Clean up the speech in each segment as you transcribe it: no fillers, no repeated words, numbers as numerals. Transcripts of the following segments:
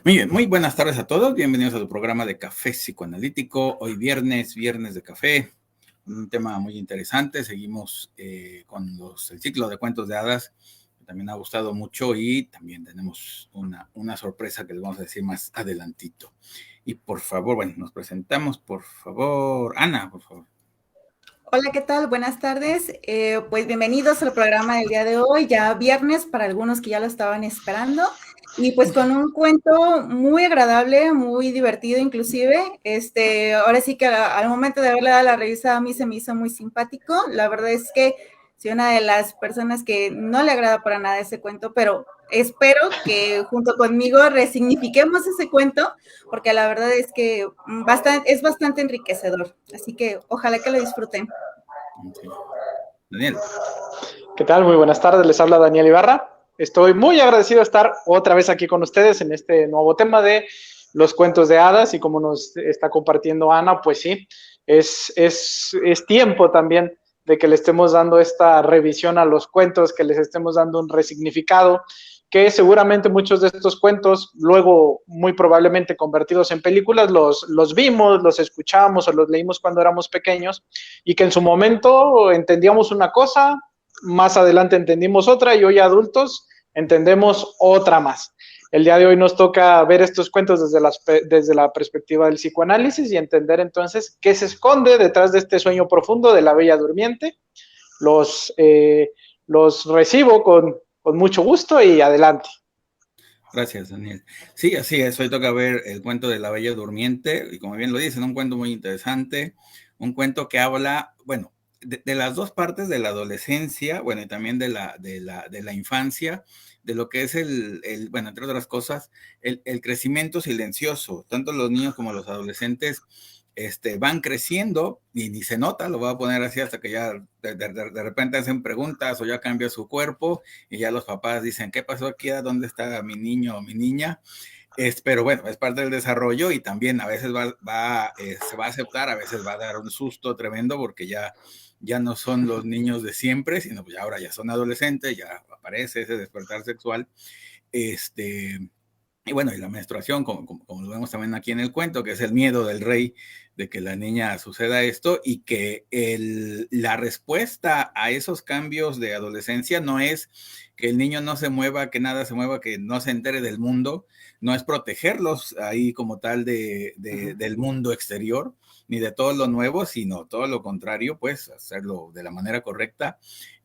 Muy bien, muy buenas tardes a todos. Bienvenidos a tu programa de Café Psicoanalítico. Hoy viernes de café. Un tema muy interesante. Seguimos con el ciclo de cuentos de hadas, que también ha gustado mucho, y también tenemos una sorpresa que les vamos a decir más adelantito. Y por favor, bueno, nos presentamos, por favor. Ana, por favor. Hola, ¿qué tal? Buenas tardes. Pues bienvenidos al programa del día de hoy, ya viernes para algunos que ya lo estaban esperando. Y pues con un cuento muy agradable, muy divertido inclusive. Ahora sí que al momento de haberle dado la revista a mí se me hizo muy simpático. La verdad es que soy una de las personas que no le agrada para nada ese cuento, pero espero que junto conmigo resignifiquemos ese cuento, porque la verdad es que es bastante enriquecedor. Así que ojalá que lo disfruten. Sí. Daniel. ¿Qué tal? Muy buenas tardes, les habla Daniel Ibarra. Estoy muy agradecido de estar otra vez aquí con ustedes en este nuevo tema de los cuentos de hadas, y como nos está compartiendo Ana, pues sí, es tiempo también de que le estemos dando esta revisión a los cuentos, que les estemos dando un resignificado, que seguramente muchos de estos cuentos, luego muy probablemente convertidos en películas, los vimos, los escuchamos o los leímos cuando éramos pequeños, y que en su momento entendíamos una cosa, más adelante entendimos otra, y hoy adultos entendemos otra más. El día de hoy nos toca ver estos cuentos desde la perspectiva del psicoanálisis y entender entonces qué se esconde detrás de este sueño profundo de la Bella Durmiente. Los recibo con mucho gusto y adelante. Gracias, Daniel. Sí, así es. Hoy toca ver el cuento de la Bella Durmiente, y como bien lo dicen, un cuento muy interesante, un cuento que habla, bueno, de las dos partes de la adolescencia, bueno, y también de la infancia, de lo que es bueno, entre otras cosas, el crecimiento silencioso. Tanto los niños como los adolescentes van creciendo y ni se nota, lo voy a poner así, hasta que ya de repente hacen preguntas o ya cambia su cuerpo y ya los papás dicen, ¿qué pasó aquí? ¿Dónde está mi niño o mi niña? Pero bueno, es parte del desarrollo, y también a veces se va a aceptar, a veces va a dar un susto tremendo, porque ya no son los niños de siempre, sino pues ahora ya son adolescentes, ya aparece ese despertar sexual. Y bueno, y la menstruación, como lo vemos también aquí en el cuento, que es el miedo del rey de que la niña suceda esto, y que la respuesta a esos cambios de adolescencia no es que el niño no se mueva, que nada se mueva, que no se entere del mundo, no es protegerlos ahí como tal del mundo exterior, ni de todo lo nuevo, sino todo lo contrario, pues hacerlo de la manera correcta.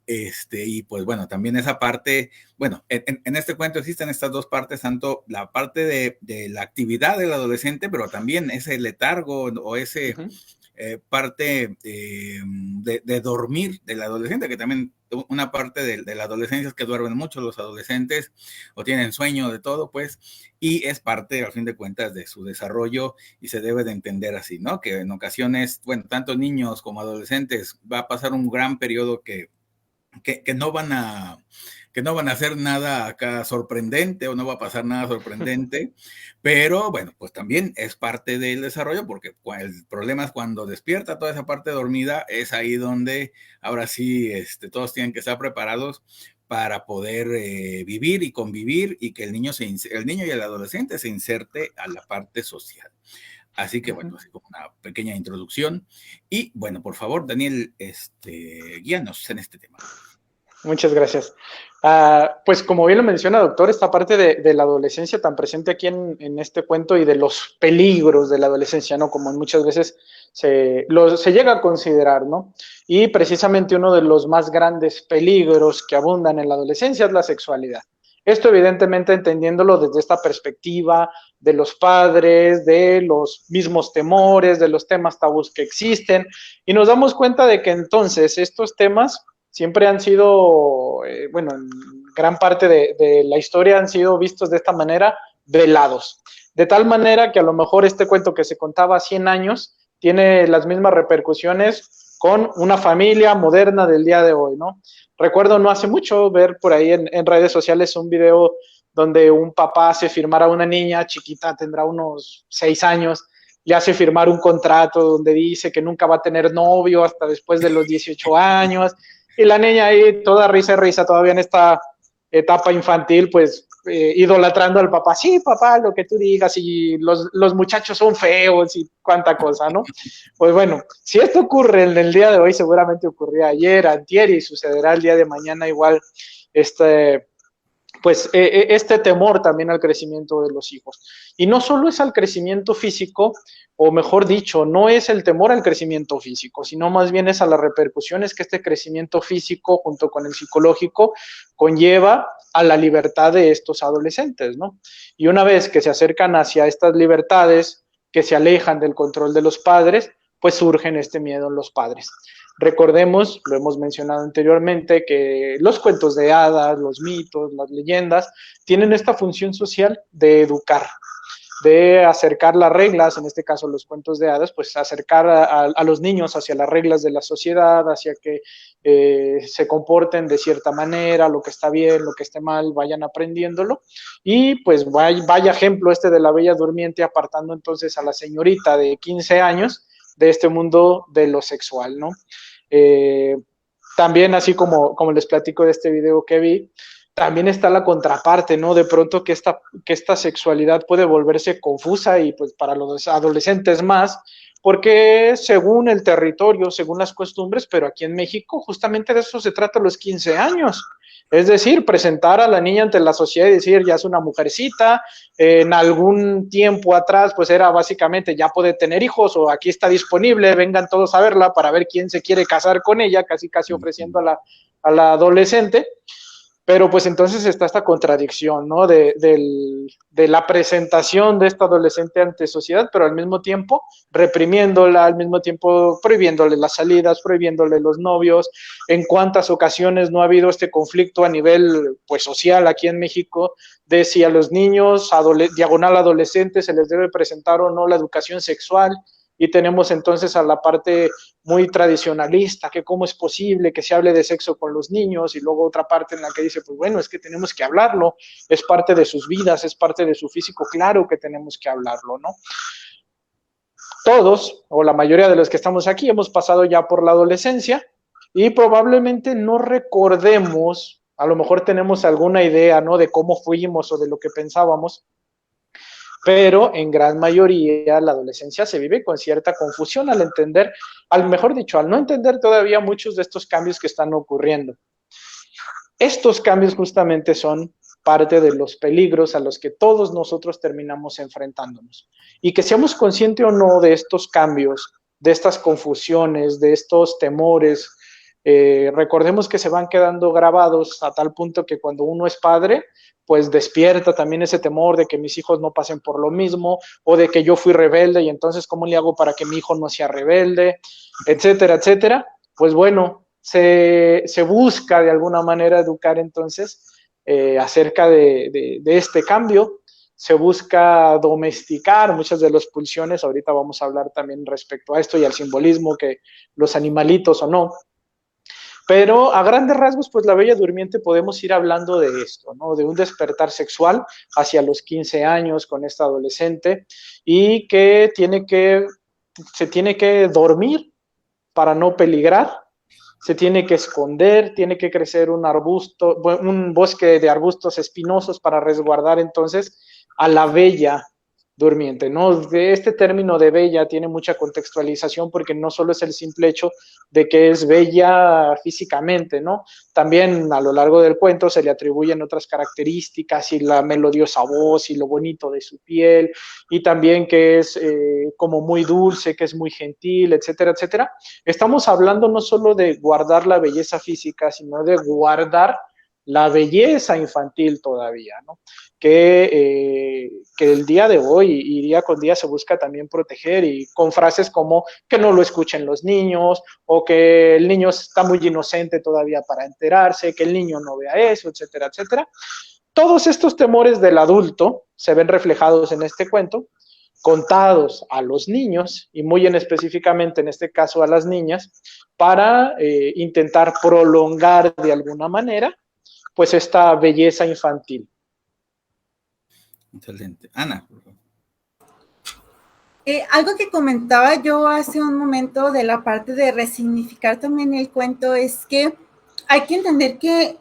Y pues bueno, también esa parte, bueno, en este cuento existen estas dos partes, tanto la parte de la actividad del adolescente, pero también ese letargo o ese parte de dormir del adolescente, que también una parte de la adolescencia es que duermen mucho los adolescentes o tienen sueño de todo, pues, y es parte, al fin de cuentas, de su desarrollo, y se debe de entender así, ¿no? Que en ocasiones, bueno, tanto niños como adolescentes va a pasar un gran periodo que no van a hacer nada acá sorprendente, o no va a pasar nada sorprendente, pero bueno, pues también es parte del desarrollo, porque el problema es cuando despierta toda esa parte dormida, es ahí donde ahora sí todos tienen que estar preparados para poder vivir y convivir, y que el niño y el adolescente se inserte a la parte social. Así que bueno, así como una pequeña introducción. Y bueno, por favor, Daniel, guíanos en este tema. Muchas gracias. Pues como bien lo menciona, doctor, esta parte de la adolescencia tan presente aquí en este cuento, y de los peligros de la adolescencia, ¿no? Como muchas veces se llega a considerar, ¿no? Y precisamente uno de los más grandes peligros que abundan en la adolescencia es la sexualidad. Esto evidentemente entendiéndolo desde esta perspectiva de los padres, de los mismos temores, de los temas tabús que existen, y nos damos cuenta de que entonces estos temas siempre han sido, bueno, en gran parte de la historia han sido vistos de esta manera, velados. De tal manera que a lo mejor este cuento que se contaba 100 años tiene las mismas repercusiones con una familia moderna del día de hoy, ¿no? Recuerdo no hace mucho ver por ahí en redes sociales un video donde un papá hace firmar a una niña chiquita, tendrá unos 6 años, le hace firmar un contrato donde dice que nunca va a tener novio hasta después de los 18 años, y la niña ahí toda risa y risa, todavía en esta etapa infantil, pues idolatrando al papá, sí, papá, lo que tú digas, y los muchachos son feos y cuánta cosa, ¿no? Pues bueno, si esto ocurre en el día de hoy, seguramente ocurría ayer, antier, y sucederá el día de mañana igual, pues este temor también al crecimiento de los hijos. Y no solo es al crecimiento físico, o mejor dicho, no es el temor al crecimiento físico, sino más bien es a las repercusiones que este crecimiento físico junto con el psicológico conlleva a la libertad de estos adolescentes, ¿no? Y una vez que se acercan hacia estas libertades, que se alejan del control de los padres, pues surgen este miedo en los padres. Recordemos, lo hemos mencionado anteriormente, que los cuentos de hadas, los mitos, las leyendas, tienen esta función social de educar, de acercar las reglas, en este caso los cuentos de hadas, pues acercar a los niños hacia las reglas de la sociedad, hacia que se comporten de cierta manera, lo que está bien, lo que esté mal, vayan aprendiéndolo. Y pues vaya ejemplo este de la Bella Durmiente, apartando entonces a la señorita de 15 años de este mundo de lo sexual, ¿no? También, así como les platico de este video que vi, también está la contraparte, ¿no? De pronto que esta sexualidad puede volverse confusa y pues para los adolescentes más, porque según el territorio, según las costumbres, pero aquí en México justamente de eso se trata a los 15 años. Es decir, presentar a la niña ante la sociedad y decir, ya es una mujercita, en algún tiempo atrás, pues era básicamente, ya puede tener hijos, o aquí está disponible, vengan todos a verla para ver quién se quiere casar con ella, casi ofreciendo a la adolescente. Pero pues entonces está esta contradicción, ¿no? De la presentación de esta adolescente ante sociedad, pero al mismo tiempo reprimiéndola, al mismo tiempo prohibiéndole las salidas, prohibiéndole los novios. En cuántas ocasiones no ha habido este conflicto a nivel pues social aquí en México de si a los niños diagonal adolescentes se les debe presentar o no la educación sexual. Y tenemos entonces a la parte muy tradicionalista, que cómo es posible que se hable de sexo con los niños, y luego otra parte en la que dice, pues bueno, es que tenemos que hablarlo, es parte de sus vidas, es parte de su físico, claro que tenemos que hablarlo, ¿no? Todos, o la mayoría de los que estamos aquí, hemos pasado ya por la adolescencia y probablemente no recordemos, a lo mejor tenemos alguna idea, ¿no? De cómo fuimos o de lo que pensábamos, pero en gran mayoría la adolescencia se vive con cierta confusión al entender, mejor dicho, al no entender todavía muchos de estos cambios que están ocurriendo. Estos cambios justamente son parte de los peligros a los que todos nosotros terminamos enfrentándonos. Y que seamos conscientes o no de estos cambios, de estas confusiones, de estos temores, recordemos que se van quedando grabados a tal punto que cuando uno es padre, pues despierta también ese temor de que mis hijos no pasen por lo mismo, o de que yo fui rebelde y entonces ¿cómo le hago para que mi hijo no sea rebelde? Etcétera, etcétera. Pues bueno, se busca de alguna manera educar entonces acerca de este cambio, se busca domesticar muchas de las pulsiones, ahorita vamos a hablar también respecto a esto y al simbolismo que los animalitos o no. Pero a grandes rasgos, pues la Bella Durmiente podemos ir hablando de esto, ¿no? De un despertar sexual hacia los 15 años con esta adolescente y que se tiene que dormir para no peligrar, se tiene que esconder, tiene que crecer un bosque de arbustos espinosos para resguardar entonces a la Bella Durmiente, ¿no? Este término de bella tiene mucha contextualización porque no solo es el simple hecho de que es bella físicamente, ¿no? También a lo largo del cuento se le atribuyen otras características y la melodiosa voz y lo bonito de su piel y también que es como muy dulce, que es muy gentil, etcétera, etcétera. Estamos hablando no solo de guardar la belleza física, sino de guardar la belleza infantil todavía, ¿no? Que el día de hoy y día con día se busca también proteger, y con frases como que no lo escuchen los niños, o que el niño está muy inocente todavía para enterarse, que el niño no vea eso, etcétera, etcétera. Todos estos temores del adulto se ven reflejados en este cuento, contados a los niños, y muy específicamente en este caso a las niñas, para intentar prolongar de alguna manera pues esta belleza infantil. Excelente. Ana. Algo que comentaba yo hace un momento de la parte de resignificar también el cuento es que hay que entender que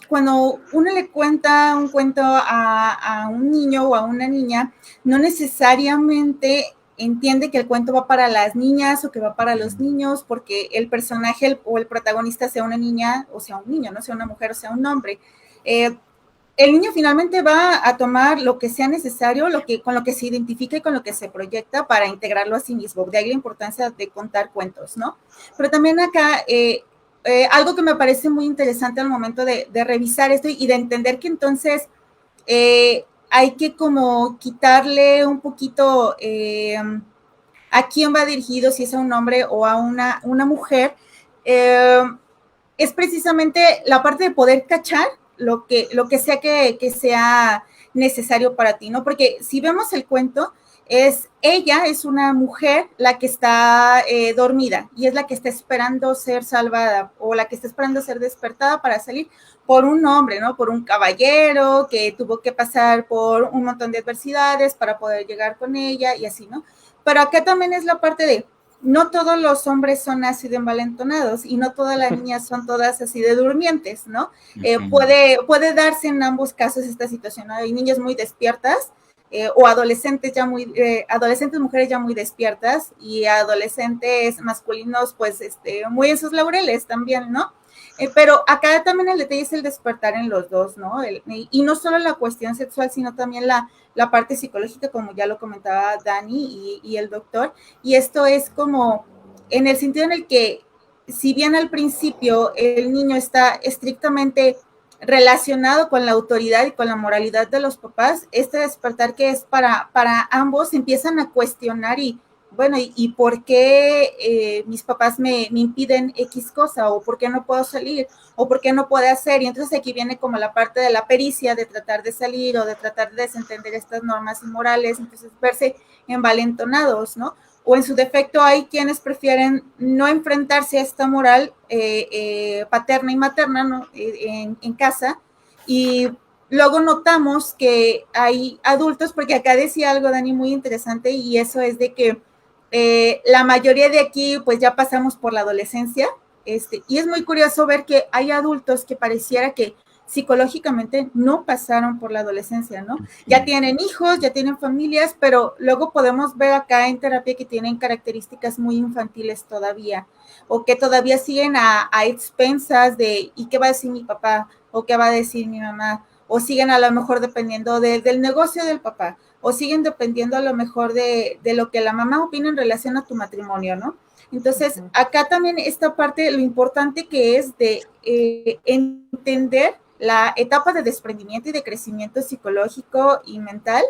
cuando uno le cuenta un cuento a un niño o a una niña, no necesariamente entiende que el cuento va para las niñas o que va para los niños, porque el personaje o el protagonista sea una niña o sea un niño, no sea una mujer o sea un hombre. El niño finalmente va a tomar lo que sea necesario, con lo que se identifica y con lo que se proyecta para integrarlo a sí mismo. De ahí la importancia de contar cuentos, ¿no? Pero también acá, algo que me parece muy interesante al momento de revisar esto y de entender que entonces hay que como quitarle un poquito a quién va dirigido, si es a un hombre o a una mujer, es precisamente la parte de poder cachar lo que sea que sea necesario para ti, ¿no? Porque si vemos el cuento, ella es una mujer la que está dormida y es la que está esperando ser salvada o la que está esperando ser despertada para salir por un hombre, ¿no? Por un caballero que tuvo que pasar por un montón de adversidades para poder llegar con ella y así, ¿no? Pero acá también es la parte de no todos los hombres son así de envalentonados y no todas las niñas son todas así de durmientes, ¿no? Puede darse en ambos casos esta situación, ¿no? Hay niñas muy despiertas o adolescentes adolescentes mujeres ya muy despiertas y adolescentes masculinos pues muy en sus laureles también, ¿no? Pero acá también el detalle es el despertar en los dos, ¿no? Y no solo la cuestión sexual, sino también la parte psicológica, como ya lo comentaba Dani y el doctor, y esto es como en el sentido en el que, si bien al principio el niño está estrictamente relacionado con la autoridad y con la moralidad de los papás, este despertar que es para ambos empiezan a cuestionar y bueno, ¿y por qué mis papás me impiden X cosa? ¿O por qué no puedo salir? ¿O por qué no puedo hacer? Y entonces aquí viene como la parte de la pericia, de tratar de salir o de tratar de desentender estas normas inmorales, entonces verse envalentonados, ¿no? O en su defecto hay quienes prefieren no enfrentarse a esta moral paterna y materna, ¿no? En casa, y luego notamos que hay adultos, porque acá decía algo, Dani, muy interesante, y eso es de que la mayoría de aquí pues ya pasamos por la adolescencia, y es muy curioso ver que hay adultos que pareciera que psicológicamente no pasaron por la adolescencia, ¿no? Ya tienen hijos, ya tienen familias, pero luego podemos ver acá en terapia que tienen características muy infantiles todavía, o que todavía siguen a expensas de ¿y qué va a decir mi papá? ¿O qué va a decir mi mamá? O siguen a lo mejor dependiendo del negocio del papá, o siguen dependiendo a lo mejor de lo que la mamá opina en relación a tu matrimonio, ¿no? Entonces, acá también esta parte, lo importante que es de entender la etapa de desprendimiento y de crecimiento psicológico y mental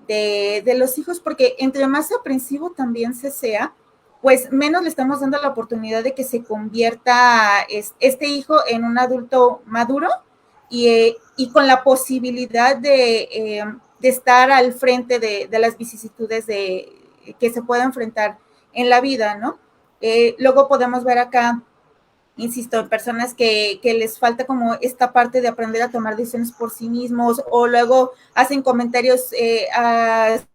de los hijos, porque entre más aprensivo también se sea, pues menos le estamos dando la oportunidad de que se convierta este hijo en un adulto maduro y con la posibilidad de estar al frente de las vicisitudes que se pueda enfrentar en la vida, ¿no? Luego podemos ver acá, insisto, personas que les falta como esta parte de aprender a tomar decisiones por sí mismos, o luego hacen comentarios,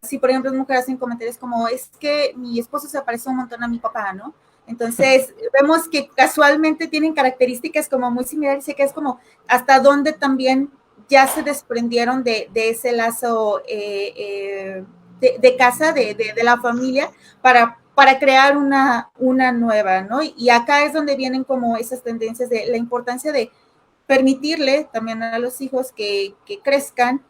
si por ejemplo mujeres hacen comentarios como, es que mi esposo se parece un montón a mi papá, ¿no? Entonces, vemos que casualmente tienen características como muy similares, y que es como hasta dónde también ya se desprendieron de ese lazo de casa, de la familia, para crear una nueva, ¿no? Y acá es donde vienen como esas tendencias de la importancia de permitirle también a los hijos que crezcan,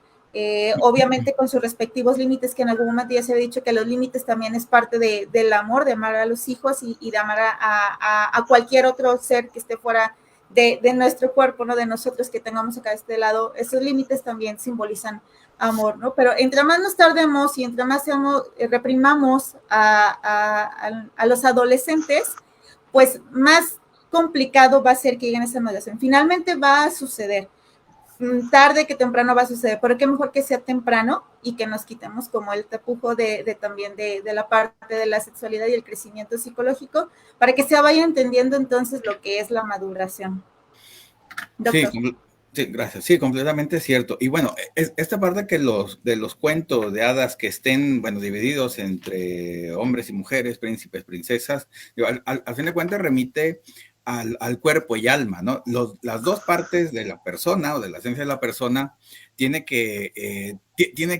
obviamente con sus respectivos límites, que en algún momento ya se había dicho que los límites también es parte del amor, de amar a los hijos y de amar a cualquier otro ser que esté fuera de nuestro cuerpo, ¿no? De nosotros que tengamos acá de este lado. Esos límites también simbolizan amor, ¿no? Pero entre más nos tardemos y entre más reprimamos a los adolescentes, pues más complicado va a ser que lleguen a esa maduración. Finalmente va a suceder, tarde que temprano va a suceder, pero qué mejor que sea temprano y que nos quitemos como el tapujo también de la parte de la sexualidad y el crecimiento psicológico, para que se vaya entendiendo entonces lo que es la maduración. Doctor. Sí, gracias. Sí, completamente cierto. Y bueno, esta parte que de los cuentos de hadas que estén, bueno, divididos entre hombres y mujeres, príncipes, princesas, al fin de cuentas remite al cuerpo y alma, ¿no? Las dos partes de la persona o de la esencia de la persona tiene que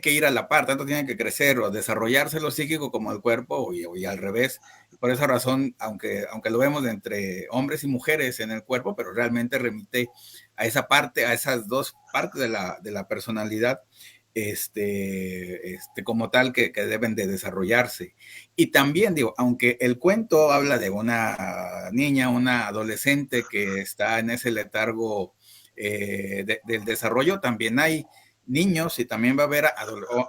ir a la par, tanto tiene que crecer o desarrollarse lo psíquico como el cuerpo y al revés. Por esa razón, aunque lo vemos entre hombres y mujeres en el cuerpo, pero realmente remite a esa parte, a esas dos partes de la personalidad, como tal que deben de desarrollarse. Y también digo, aunque el cuento habla de una niña, una adolescente que está en ese letargo del desarrollo, también hay niños y también va a haber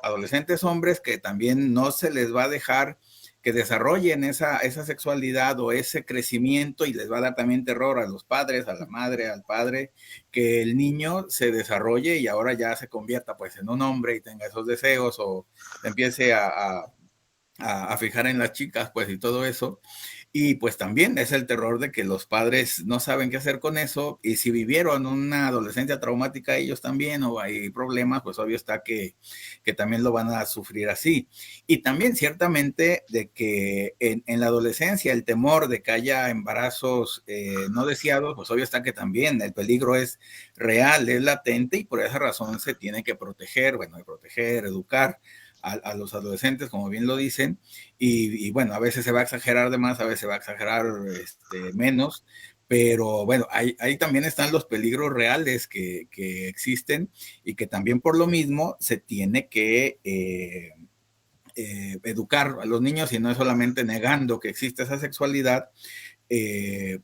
adolescentes hombres que también no se les va a dejar que desarrollen esa sexualidad o ese crecimiento, y les va a dar también terror a los padres, a la madre, al padre, que el niño se desarrolle y ahora ya se convierta pues en un hombre y tenga esos deseos o empiece a fijar en las chicas pues y todo eso. Y pues también es el terror de que los padres no saben qué hacer con eso, y si vivieron una adolescencia traumática ellos también o hay problemas, pues obvio está que también lo van a sufrir así. Y también ciertamente de que en la adolescencia el temor de que haya embarazos no deseados, pues obvio está que también el peligro es real, es latente, y por esa razón se tiene que proteger, educar a los adolescentes, como bien lo dicen, y bueno, a veces se va a exagerar de más, a veces se va a exagerar menos, pero bueno, ahí también están los peligros reales que existen, y que también por lo mismo se tiene que educar a los niños, y no es solamente negando que existe esa sexualidad, que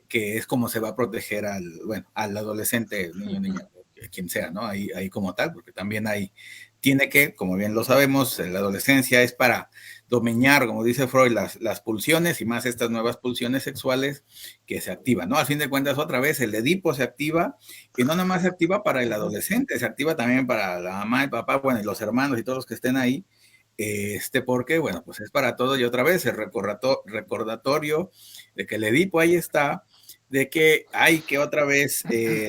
es como se va a proteger al adolescente, niño, niña, quien sea, ¿no? Ahí como tal, porque también tiene que, como bien lo sabemos, la adolescencia es para domeñar, como dice Freud, las pulsiones, y más estas nuevas pulsiones sexuales que se activan, ¿no? Al fin de cuentas, otra vez, el Edipo se activa, y no nada más se activa para el adolescente, se activa también para la mamá, el papá, bueno, y los hermanos y todos los que estén ahí, porque, bueno, pues es para todo, y otra vez el recordatorio de que el Edipo ahí está, de que hay que otra vez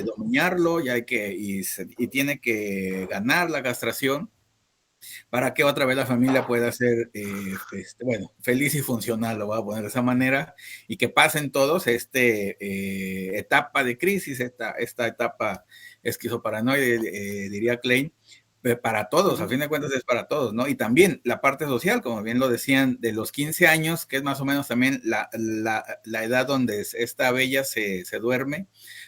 dominarlo, y tiene que ganar la castración para que otra vez la familia pueda ser, feliz y funcional, lo voy a poner de esa manera, y que pasen todos etapa de crisis, esta etapa esquizoparanoide, diría Klein, para todos, a fin de cuentas es para todos, ¿no? Y también la parte social, como bien lo decían, de los 15 años, que es más o menos también la edad donde esta bella se duerme,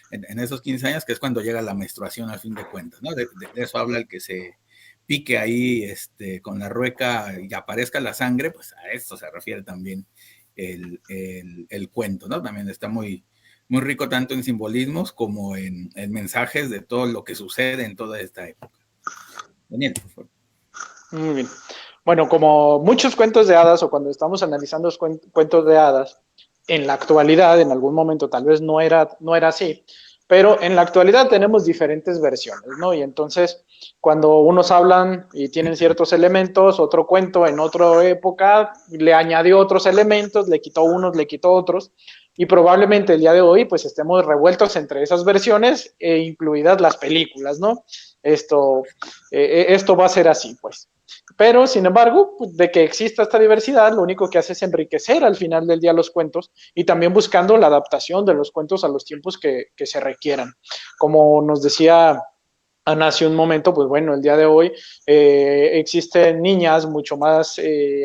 en esos 15 años, que es cuando llega la menstruación, a fin de cuentas, ¿no? De eso habla el que se pique ahí con la rueca y aparezca la sangre, pues a esto se refiere también el cuento, ¿no? También está muy, muy rico tanto en simbolismos como en mensajes de todo lo que sucede en toda esta época. Daniel, por favor. Muy bien. Bueno, como muchos cuentos de hadas, o cuando estamos analizando los cuentos de hadas, en la actualidad, en algún momento tal vez no era así, pero en la actualidad tenemos diferentes versiones, ¿no? Y entonces, cuando unos hablan y tienen ciertos elementos, otro cuento en otra época le añadió otros elementos, le quitó unos, le quitó otros, y probablemente el día de hoy pues estemos revueltos entre esas versiones, incluidas las películas, ¿no? Esto va a ser así, pues. Pero, sin embargo, de que exista esta diversidad, lo único que hace es enriquecer al final del día los cuentos, y también buscando la adaptación de los cuentos a los tiempos que se requieran. Como nos decía Ana hace un momento, pues bueno, el día de hoy existen niñas mucho más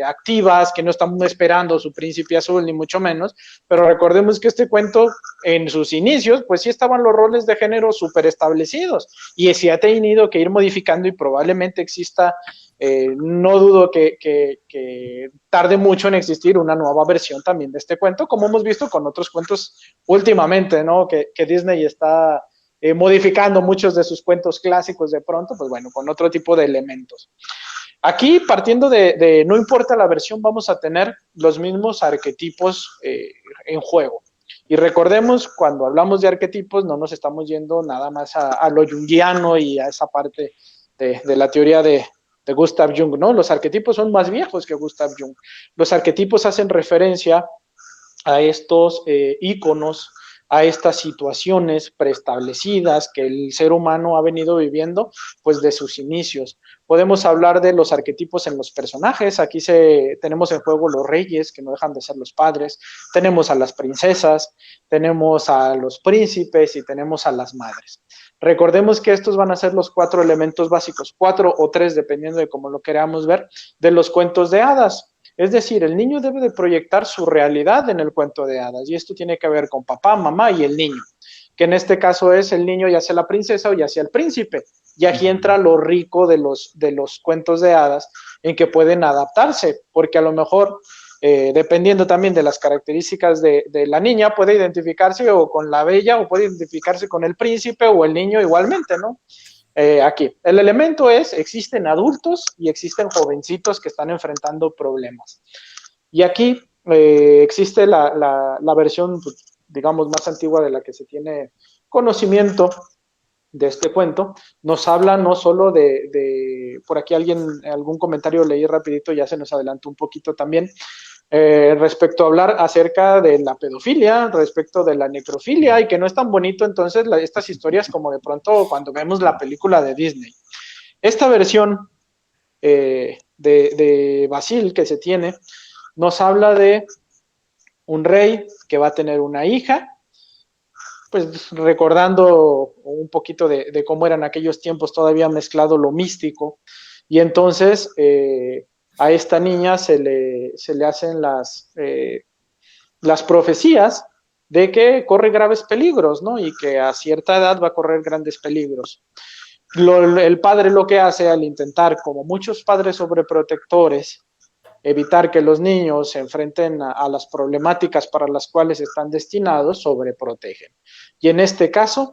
activas, que no están esperando su príncipe azul, ni mucho menos, pero recordemos que este cuento, en sus inicios, pues sí estaban los roles de género súper establecidos, y se ha tenido que ir modificando, y probablemente exista, no dudo que tarde mucho en existir una nueva versión también de este cuento, como hemos visto con otros cuentos últimamente, ¿no? Que Disney está modificando muchos de sus cuentos clásicos de pronto, pues bueno, con otro tipo de elementos. Aquí, partiendo de no importa la versión, vamos a tener los mismos arquetipos en juego. Y recordemos, cuando hablamos de arquetipos, no nos estamos yendo nada más a lo junguiano y a esa parte de la teoría de Gustav Jung, ¿no? Los arquetipos son más viejos que Gustav Jung. Los arquetipos hacen referencia a estos íconos a estas situaciones preestablecidas que el ser humano ha venido viviendo pues de sus inicios. Podemos hablar de los arquetipos en los personajes. Aquí tenemos en juego los reyes, que no dejan de ser los padres, tenemos a las princesas, tenemos a los príncipes y tenemos a las madres. Recordemos que estos van a ser los 4 elementos básicos, 4 o 3, dependiendo de cómo lo queramos ver, de los cuentos de hadas. Es decir, el niño debe de proyectar su realidad en el cuento de hadas, y esto tiene que ver con papá, mamá y el niño, que en este caso es el niño, ya sea la princesa o ya sea el príncipe. Y aquí entra lo rico de los cuentos de hadas, en que pueden adaptarse, porque a lo mejor, dependiendo también de las características de la niña, puede identificarse o con la bella, o puede identificarse con el príncipe o el niño igualmente, ¿no? Aquí, el elemento es, existen adultos y existen jovencitos que están enfrentando problemas. Y aquí existe la versión, pues, digamos, más antigua de la que se tiene conocimiento de este cuento. Nos habla no solo por aquí algún comentario leí rapidito, ya se nos adelantó un poquito también, respecto a hablar acerca de la pedofilia, respecto de la necrofilia, y que no es tan bonito entonces estas historias como de pronto cuando vemos la película de Disney. Esta versión de Basil que se tiene, nos habla de un rey que va a tener una hija, pues recordando un poquito de cómo eran aquellos tiempos, todavía mezclado lo místico, y entonces a esta niña se le hacen las profecías de que corre graves peligros, ¿no? Y que a cierta edad va a correr grandes peligros. El padre lo que hace al intentar, como muchos padres sobreprotectores, evitar que los niños se enfrenten a las problemáticas para las cuales están destinados, sobreprotegen. Y en este caso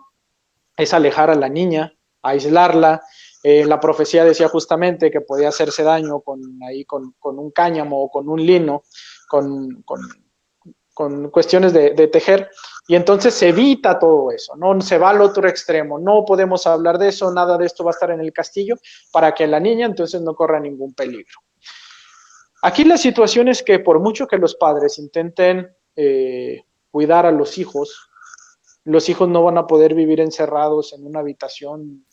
es alejar a la niña, aislarla. La profecía decía justamente que podía hacerse daño con un cáñamo o con un lino, con cuestiones de tejer, y entonces se evita todo eso, no se va al otro extremo, no podemos hablar de eso, nada de esto va a estar en el castillo, para que la niña entonces no corra ningún peligro. Aquí la situación es que por mucho que los padres intenten cuidar a los hijos no van a poder vivir encerrados en una habitación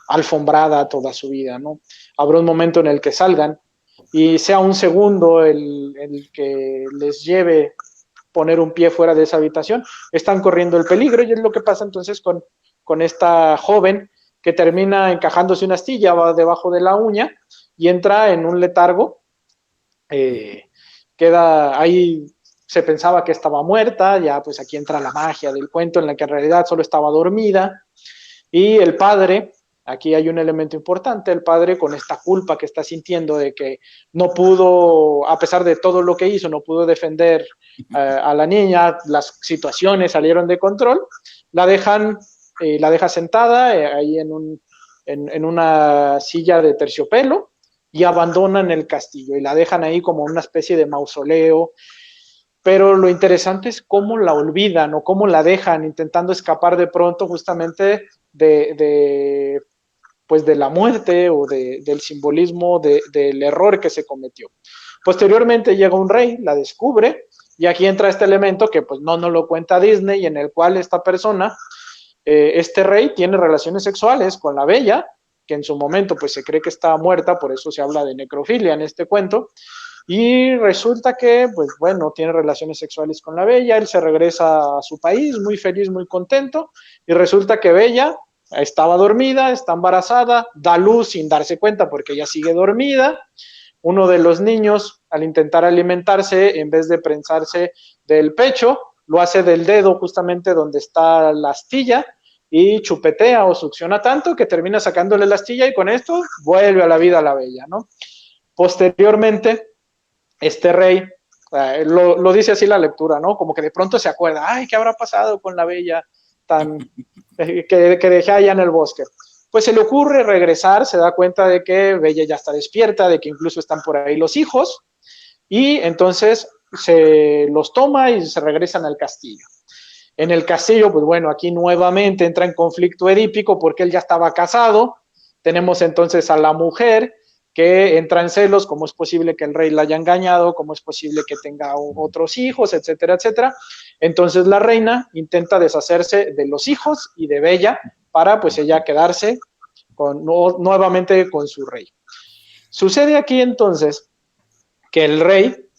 alfombrada toda su vida, ¿no? Habrá un momento en el que salgan y sea un segundo el que les lleve poner un pie fuera de esa habitación, están corriendo el peligro, y es lo que pasa entonces con esta joven que termina encajándose una astilla debajo de la uña y entra en un letargo. Queda ahí, se pensaba que estaba muerta, ya pues aquí entra la magia del cuento en la que en realidad solo estaba dormida, y el padre, aquí hay un elemento importante, el padre con esta culpa que está sintiendo de que no pudo, a pesar de todo lo que hizo, no pudo defender a la niña, las situaciones salieron de control, la deja sentada ahí en una silla de terciopelo, y abandonan el castillo y la dejan ahí como una especie de mausoleo. Pero lo interesante es cómo la olvidan o cómo la dejan intentando escapar de pronto justamente de la muerte o del simbolismo del error que se cometió. Posteriormente llega un rey, la descubre, y aquí entra este elemento que pues no nos lo cuenta Disney, en el cual esta persona, este rey, tiene relaciones sexuales con la bella, que en su momento pues se cree que estaba muerta, por eso se habla de necrofilia en este cuento, y resulta que, pues bueno, tiene relaciones sexuales con la bella, él se regresa a su país muy feliz, muy contento, y resulta que Bella estaba dormida, está embarazada, da luz sin darse cuenta porque ella sigue dormida. Uno de los niños, al intentar alimentarse, en vez de prensarse del pecho, lo hace del dedo justamente donde está la astilla, y chupetea o succiona tanto que termina sacándole la astilla, y con esto vuelve a la vida a la bella, ¿no? Posteriormente, este rey, lo dice así la lectura, ¿no? Como que de pronto se acuerda, ay, ¿qué habrá pasado con la bella que dejé allá en el bosque? Pues se le ocurre regresar, se da cuenta de que Bella ya está despierta, de que incluso están por ahí los hijos, y entonces se los toma y se regresan al castillo. En el castillo, pues bueno, aquí nuevamente entra en conflicto edípico porque él ya estaba casado. Tenemos entonces a la mujer que entra en celos, cómo es posible que el rey la haya engañado, cómo es posible que tenga otros hijos, etcétera, etcétera. Entonces la reina intenta deshacerse de los hijos y de Bella para pues ella quedarse nuevamente con su rey. Sucede aquí entonces que el rey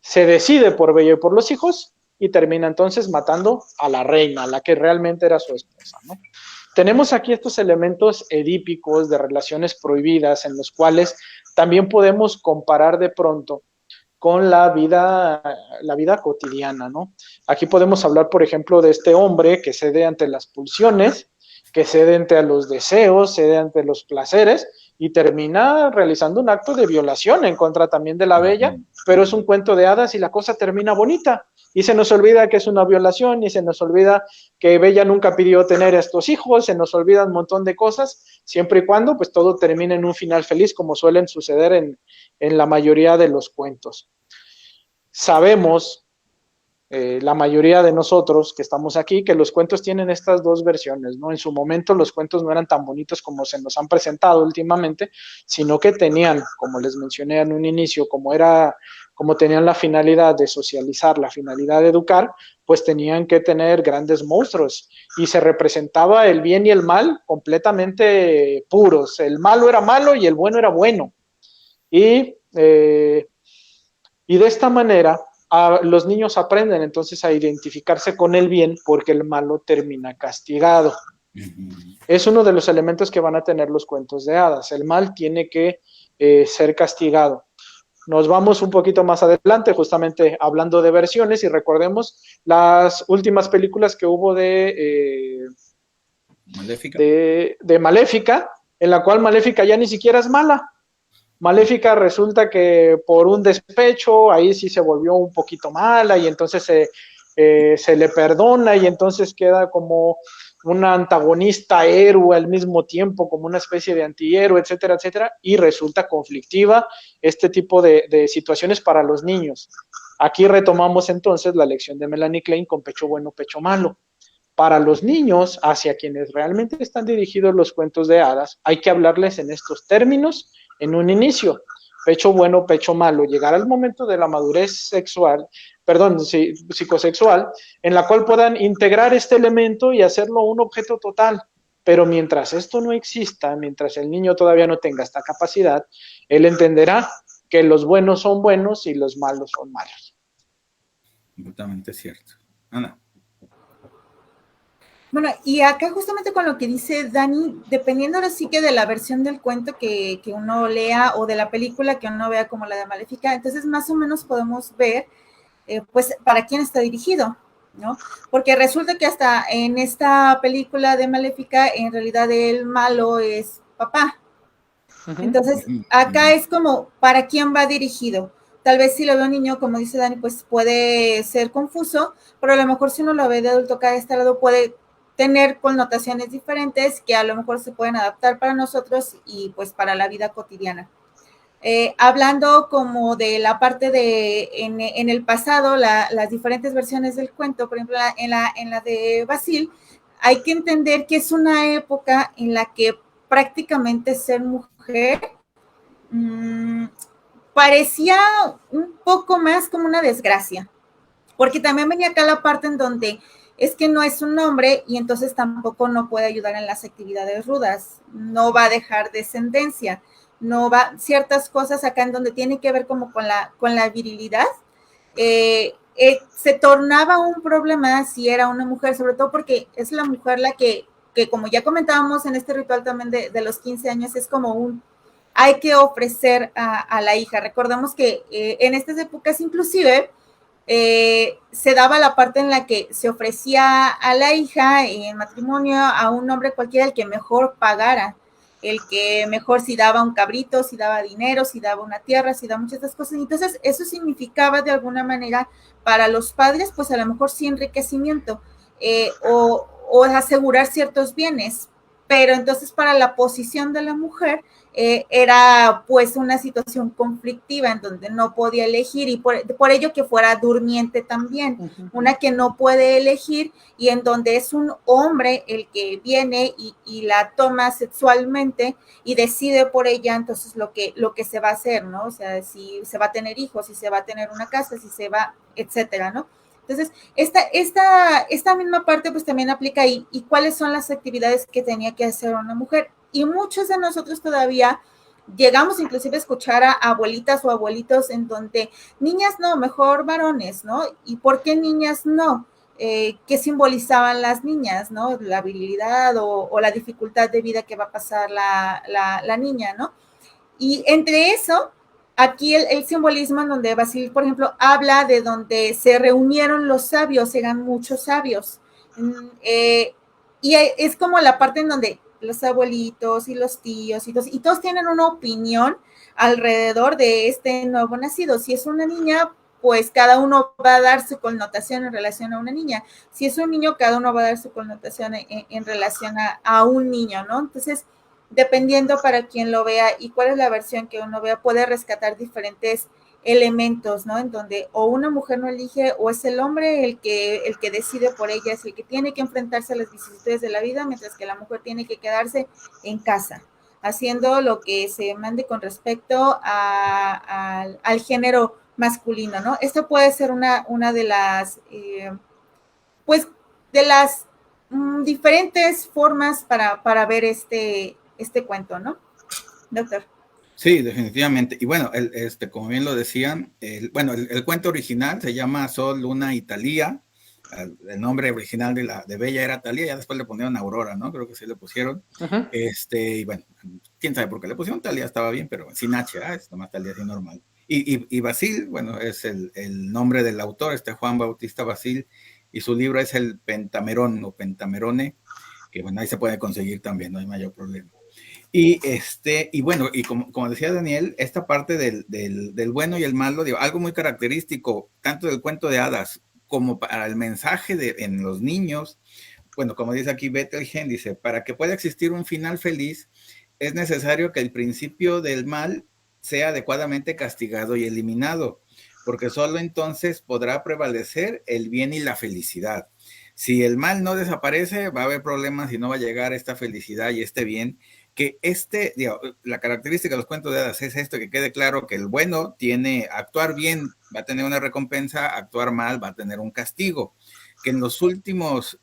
se decide por Bella y por los hijos y termina entonces matando a la reina, la que realmente era su esposa, ¿no? Tenemos aquí estos elementos edípicos de relaciones prohibidas en los cuales también podemos comparar de pronto con la vida cotidiana, ¿no? Aquí podemos hablar, por ejemplo, de este hombre que cede ante las pulsiones, que cede ante los deseos, cede ante los placeres y termina realizando un acto de violación en contra también de la Bella, pero es un cuento de hadas y la cosa termina bonita. Y se nos olvida que es una violación y se nos olvida que Bella nunca pidió tener a estos hijos, se nos olvida un montón de cosas, siempre y cuando pues todo termine en un final feliz, como suelen suceder en la mayoría de los cuentos. Sabemos, la mayoría de nosotros que estamos aquí, que los cuentos tienen estas dos versiones, ¿no? En su momento los cuentos no eran tan bonitos como se nos han presentado últimamente, sino que tenían, como les mencioné en un inicio, como tenían la finalidad de socializar, la finalidad de educar, pues tenían que tener grandes monstruos y se representaba el bien y el mal completamente puros. El malo era malo y el bueno era bueno. Y de esta manera los niños aprenden entonces a identificarse con el bien porque el malo termina castigado. Es uno de los elementos que van a tener los cuentos de hadas. El mal tiene que ser castigado. Nos vamos un poquito más adelante, justamente hablando de versiones, y recordemos las últimas películas que hubo de Maléfica, en la cual Maléfica ya ni siquiera es mala. Maléfica resulta que por un despecho, ahí sí se volvió un poquito mala y entonces se le perdona y entonces queda como una antagonista héroe al mismo tiempo, como una especie de antihéroe, etcétera, etcétera, y resulta conflictiva este tipo de situaciones para los niños. Aquí retomamos entonces la lección de Melanie Klein con Pecho Bueno, Pecho Malo. Para los niños, hacia quienes realmente están dirigidos los cuentos de hadas, hay que hablarles en estos términos en un inicio. Pecho bueno, pecho malo. Llegar al momento de la madurez psicosexual, en la cual puedan integrar este elemento y hacerlo un objeto total. Pero mientras esto no exista, mientras el niño todavía no tenga esta capacidad, él entenderá que los buenos son buenos y los malos son malos. Completamente cierto. Ana. Bueno, y acá justamente con lo que dice Dani, dependiendo ahora sí que de la versión del cuento que uno lea o de la película que uno vea como la de Maléfica, entonces más o menos podemos ver pues para quién está dirigido, ¿no? Porque resulta que hasta en esta película de Maléfica en realidad el malo es papá. Entonces acá es como para quién va dirigido. Tal vez si lo ve un niño, como dice Dani, pues puede ser confuso, pero a lo mejor si uno lo ve de adulto acá de este lado puede tener connotaciones diferentes que a lo mejor se pueden adaptar para nosotros y pues para la vida cotidiana. Hablando como de la parte de en el pasado, las diferentes versiones del cuento, por ejemplo, en la de Basil, hay que entender que es una época en la que prácticamente ser mujer parecía un poco más como una desgracia, porque también venía acá la parte en donde es que no es un hombre y entonces tampoco no puede ayudar en las actividades rudas, no va a dejar descendencia, no va, ciertas cosas acá en donde tiene que ver como con la virilidad, se tornaba un problema si era una mujer, sobre todo porque es la mujer la que como ya comentábamos en este ritual también de los 15 años, es como hay que ofrecer a la hija. Recordemos que en estas épocas inclusive, se daba la parte en la que se ofrecía a la hija en matrimonio a un hombre cualquiera el que mejor pagara, el que mejor si daba un cabrito, si daba dinero, si daba una tierra, si daba muchas de estas cosas. Entonces eso significaba de alguna manera para los padres pues a lo mejor sí enriquecimiento o asegurar ciertos bienes, pero entonces para la posición de la mujer era pues una situación conflictiva en donde no podía elegir y por ello que fuera durmiente también, una que no puede elegir y en donde es un hombre el que viene y la toma sexualmente y decide por ella entonces lo que se va a hacer, ¿no? O sea, si se va a tener hijos, si se va a tener una casa, si se va, etcétera, ¿no? Entonces, esta misma parte pues también aplica ahí, y cuáles son las actividades que tenía que hacer una mujer. Y muchos de nosotros todavía llegamos inclusive a escuchar a abuelitas o abuelitos en donde niñas no, mejor varones, ¿no? ¿Y por qué niñas no? ¿Qué simbolizaban las niñas, ¿no? La virilidad o la dificultad de vida que va a pasar la niña, ¿no? Y entre eso, aquí el simbolismo en donde Basil, por ejemplo, habla de donde se reunieron los sabios, eran muchos sabios. Y es como la parte en donde los abuelitos y los tíos y todos tienen una opinión alrededor de este nuevo nacido. Si es una niña, pues cada uno va a dar su connotación en relación a una niña. Si es un niño, cada uno va a dar su connotación en relación a un niño, ¿no? Entonces, dependiendo para quien lo vea y cuál es la versión que uno vea, puede rescatar diferentes elementos, ¿no? En donde o una mujer no elige o es el hombre el que decide por ella, es el que tiene que enfrentarse a las vicisitudes de la vida, mientras que la mujer tiene que quedarse en casa, haciendo lo que se mande con respecto al género masculino, ¿no? Esto puede ser una de las, pues, de las diferentes formas para ver este cuento, ¿no? Doctor. Sí, definitivamente. Y bueno, como bien lo decían, el cuento original se llama Sol, Luna y Talía. El nombre original de Bella era Talía, ya después le pusieron Aurora, ¿no? Creo que sí le pusieron. Ujú. Y bueno, quién sabe por qué le pusieron Talía, estaba bien, pero sin H, es nomás Talía así normal. Y Basil, bueno, es el nombre del autor, Juan Bautista Basil, y su libro es el Pentamerón o Pentamerone, que bueno, ahí se puede conseguir también, no hay mayor problema. Y bueno, y como decía Daniel, esta parte del bueno y el malo, digo, algo muy característico, tanto del cuento de hadas como para el mensaje en los niños. Bueno, como dice aquí Bettelheim, dice, para que pueda existir un final feliz, es necesario que el principio del mal sea adecuadamente castigado y eliminado, porque solo entonces podrá prevalecer el bien y la felicidad. Si el mal no desaparece, va a haber problemas y no va a llegar esta felicidad y este bien. Que la característica de los cuentos de hadas es esto, que quede claro que el bueno actuar bien va a tener una recompensa, actuar mal va a tener un castigo. Que en los últimos,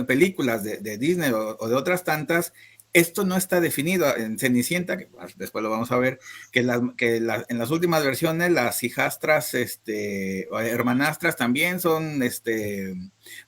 películas de Disney o de otras tantas, esto no está definido. En Cenicienta, que después lo vamos a ver, que en las últimas versiones las hijastras o hermanastras también son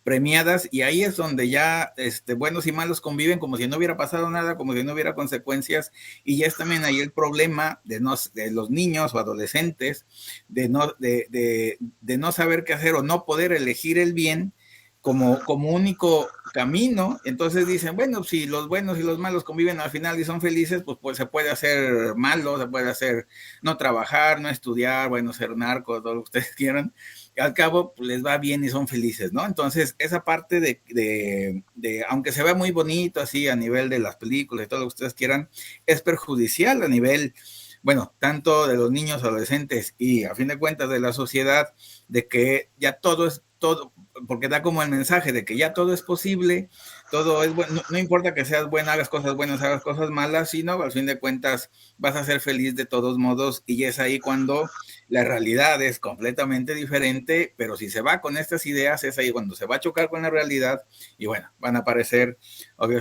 premiadas, y ahí es donde ya buenos y malos conviven como si no hubiera pasado nada, como si no hubiera consecuencias, y ya es también ahí el problema de los niños o adolescentes de no saber qué hacer o no poder elegir el bien como único camino. Entonces dicen, bueno, si los buenos y los malos conviven al final y son felices, pues se puede hacer malo, se puede hacer no trabajar, no estudiar, bueno, ser narco, todo lo que ustedes quieran, y al cabo pues, les va bien y son felices, ¿no? Entonces esa parte de aunque se vea muy bonito así a nivel de las películas y todo lo que ustedes quieran, es perjudicial a nivel, bueno, tanto de los niños, adolescentes y a fin de cuentas de la sociedad, de que ya todo es todo, porque da como el mensaje de que ya todo es posible, todo es bueno, no importa que seas buena, hagas cosas buenas, hagas cosas malas, sino al fin de cuentas vas a ser feliz de todos modos, y es ahí cuando la realidad es completamente diferente. Pero si se va con estas ideas, es ahí cuando se va a chocar con la realidad, y bueno, van a aparecer, obvio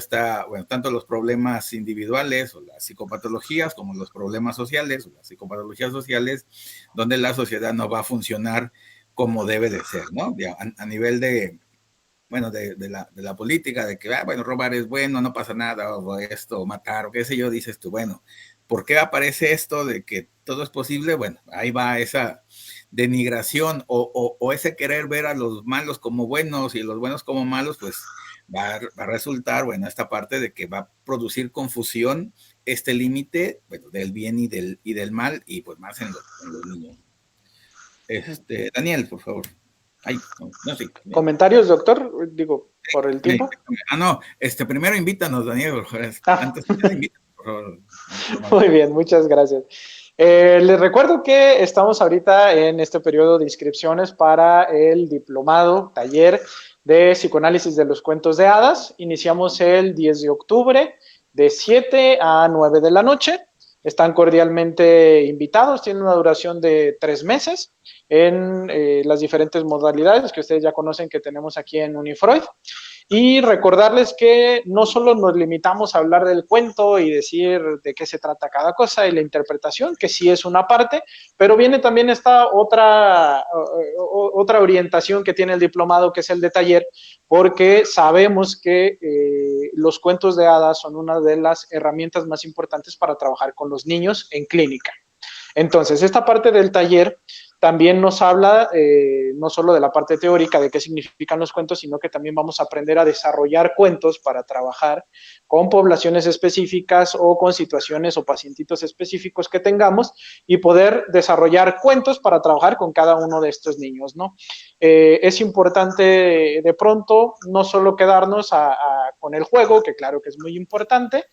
tanto los problemas individuales o las psicopatologías como los problemas sociales o las psicopatologías sociales, donde la sociedad no va a funcionar como debe de ser, ¿no? A nivel de la política, de que, robar es bueno, no pasa nada, o esto, matar, o qué sé yo, dices tú, bueno, ¿por qué aparece esto de que todo es posible? Bueno, ahí va esa denigración o ese querer ver a los malos como buenos y los buenos como malos, pues va a resultar, esta parte de que va a producir confusión, este límite, del bien y del mal, y pues más en los niños. Daniel, por favor. Ay, no, sí. ¿Comentarios, doctor? Digo, por el tiempo. No, primero invítanos, Daniel, por favor. Antes invítanos, por favor. Muy bien, muchas gracias. Les recuerdo que estamos ahorita en este periodo de inscripciones para el diplomado, taller de psicoanálisis de los cuentos de hadas. Iniciamos el 10 de octubre de 7 a 9 de la noche. están cordialmente invitados. Tienen una duración de 3 meses en las diferentes modalidades que ustedes ya conocen que tenemos aquí en Unifreud. Y recordarles que no solo nos limitamos a hablar del cuento y decir de qué se trata cada cosa y la interpretación, que sí es una parte, pero viene también esta otra orientación que tiene el diplomado, que es el de taller, porque sabemos que los cuentos de hadas son una de las herramientas más importantes para trabajar con los niños en clínica. Entonces, esta parte del taller también nos habla no solo de la parte teórica de qué significan los cuentos, sino que también vamos a aprender a desarrollar cuentos para trabajar con poblaciones específicas o con situaciones o pacientitos específicos que tengamos y poder desarrollar cuentos para trabajar con cada uno de estos niños, ¿no? Es importante de pronto no solo quedarnos con el juego, que claro que es muy importante,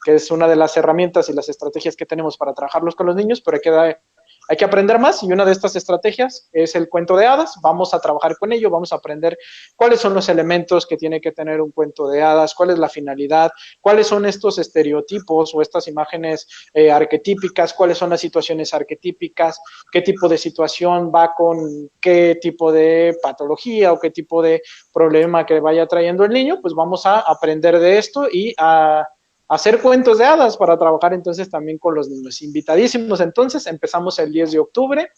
que es una de las herramientas y las estrategias que tenemos para trabajarlos con los niños, pero hay que aprender más, y una de estas estrategias es el cuento de hadas. Vamos a trabajar con ello, vamos a aprender cuáles son los elementos que tiene que tener un cuento de hadas, cuál es la finalidad, cuáles son estos estereotipos o estas imágenes arquetípicas, cuáles son las situaciones arquetípicas, qué tipo de situación va con qué tipo de patología o qué tipo de problema que vaya trayendo el niño. Pues vamos a aprender de esto y a hacer cuentos de hadas para trabajar entonces también con los niños. Invitadísimos entonces, empezamos el 10 de octubre,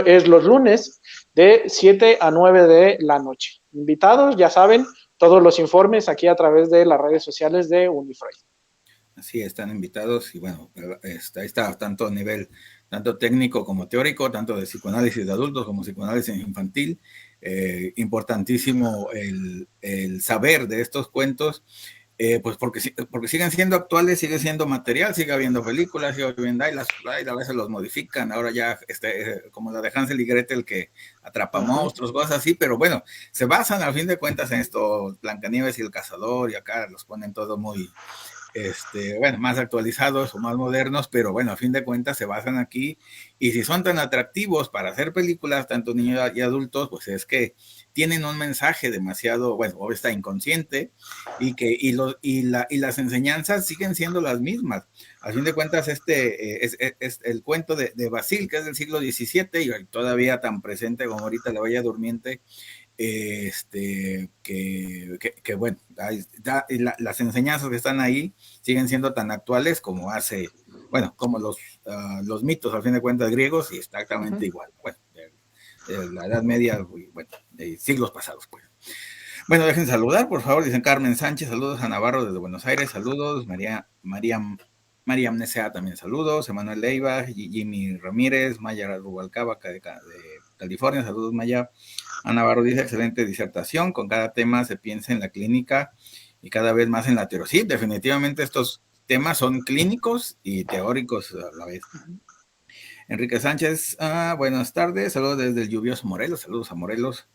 es los lunes de 7 a 9 de la noche. Invitados, ya saben, todos los informes aquí a través de las redes sociales de Unifreud. Así están invitados y bueno, ahí está tanto a nivel tanto técnico como teórico, tanto de psicoanálisis de adultos como psicoanálisis infantil. Importantísimo el saber de estos cuentos. Pues porque siguen siendo actuales, sigue siendo material, sigue habiendo películas, sigue habiendo, y a veces los modifican, ahora ya como la de Hansel y Gretel que atrapa monstruos, cosas así, pero bueno, se basan al fin de cuentas en esto, Blancanieves y el cazador, y acá los ponen todo muy, bueno, más actualizados o más modernos, pero bueno, a fin de cuentas se basan aquí, y si son tan atractivos para hacer películas, tanto niños y adultos, pues es que tienen un mensaje demasiado, bueno, o está inconsciente, y las enseñanzas siguen siendo las mismas. A fin de cuentas, es el cuento de Basil, que es del siglo XVII, y todavía tan presente como ahorita La Bella Durmiente, que bueno, las enseñanzas que están ahí siguen siendo tan actuales como hace, bueno, como los mitos, al fin de cuentas, griegos, y exactamente igual, bueno, de la Edad Media, bueno, de siglos pasados, pues. Bueno, dejen saludar, por favor, dicen Carmen Sánchez, saludos a Navarro desde Buenos Aires, saludos, Mariam Nesea también saludos, Emanuel Leiva, Jimmy Ramírez, Maya Rubalcaba de California, saludos Maya. Ana Navarro dice, excelente disertación, con cada tema se piensa en la clínica y cada vez más en la teoría. Sí, definitivamente estos temas son clínicos y teóricos a la vez. Enrique Sánchez, buenas tardes, saludos desde el lluvioso Morelos, saludos a Morelos,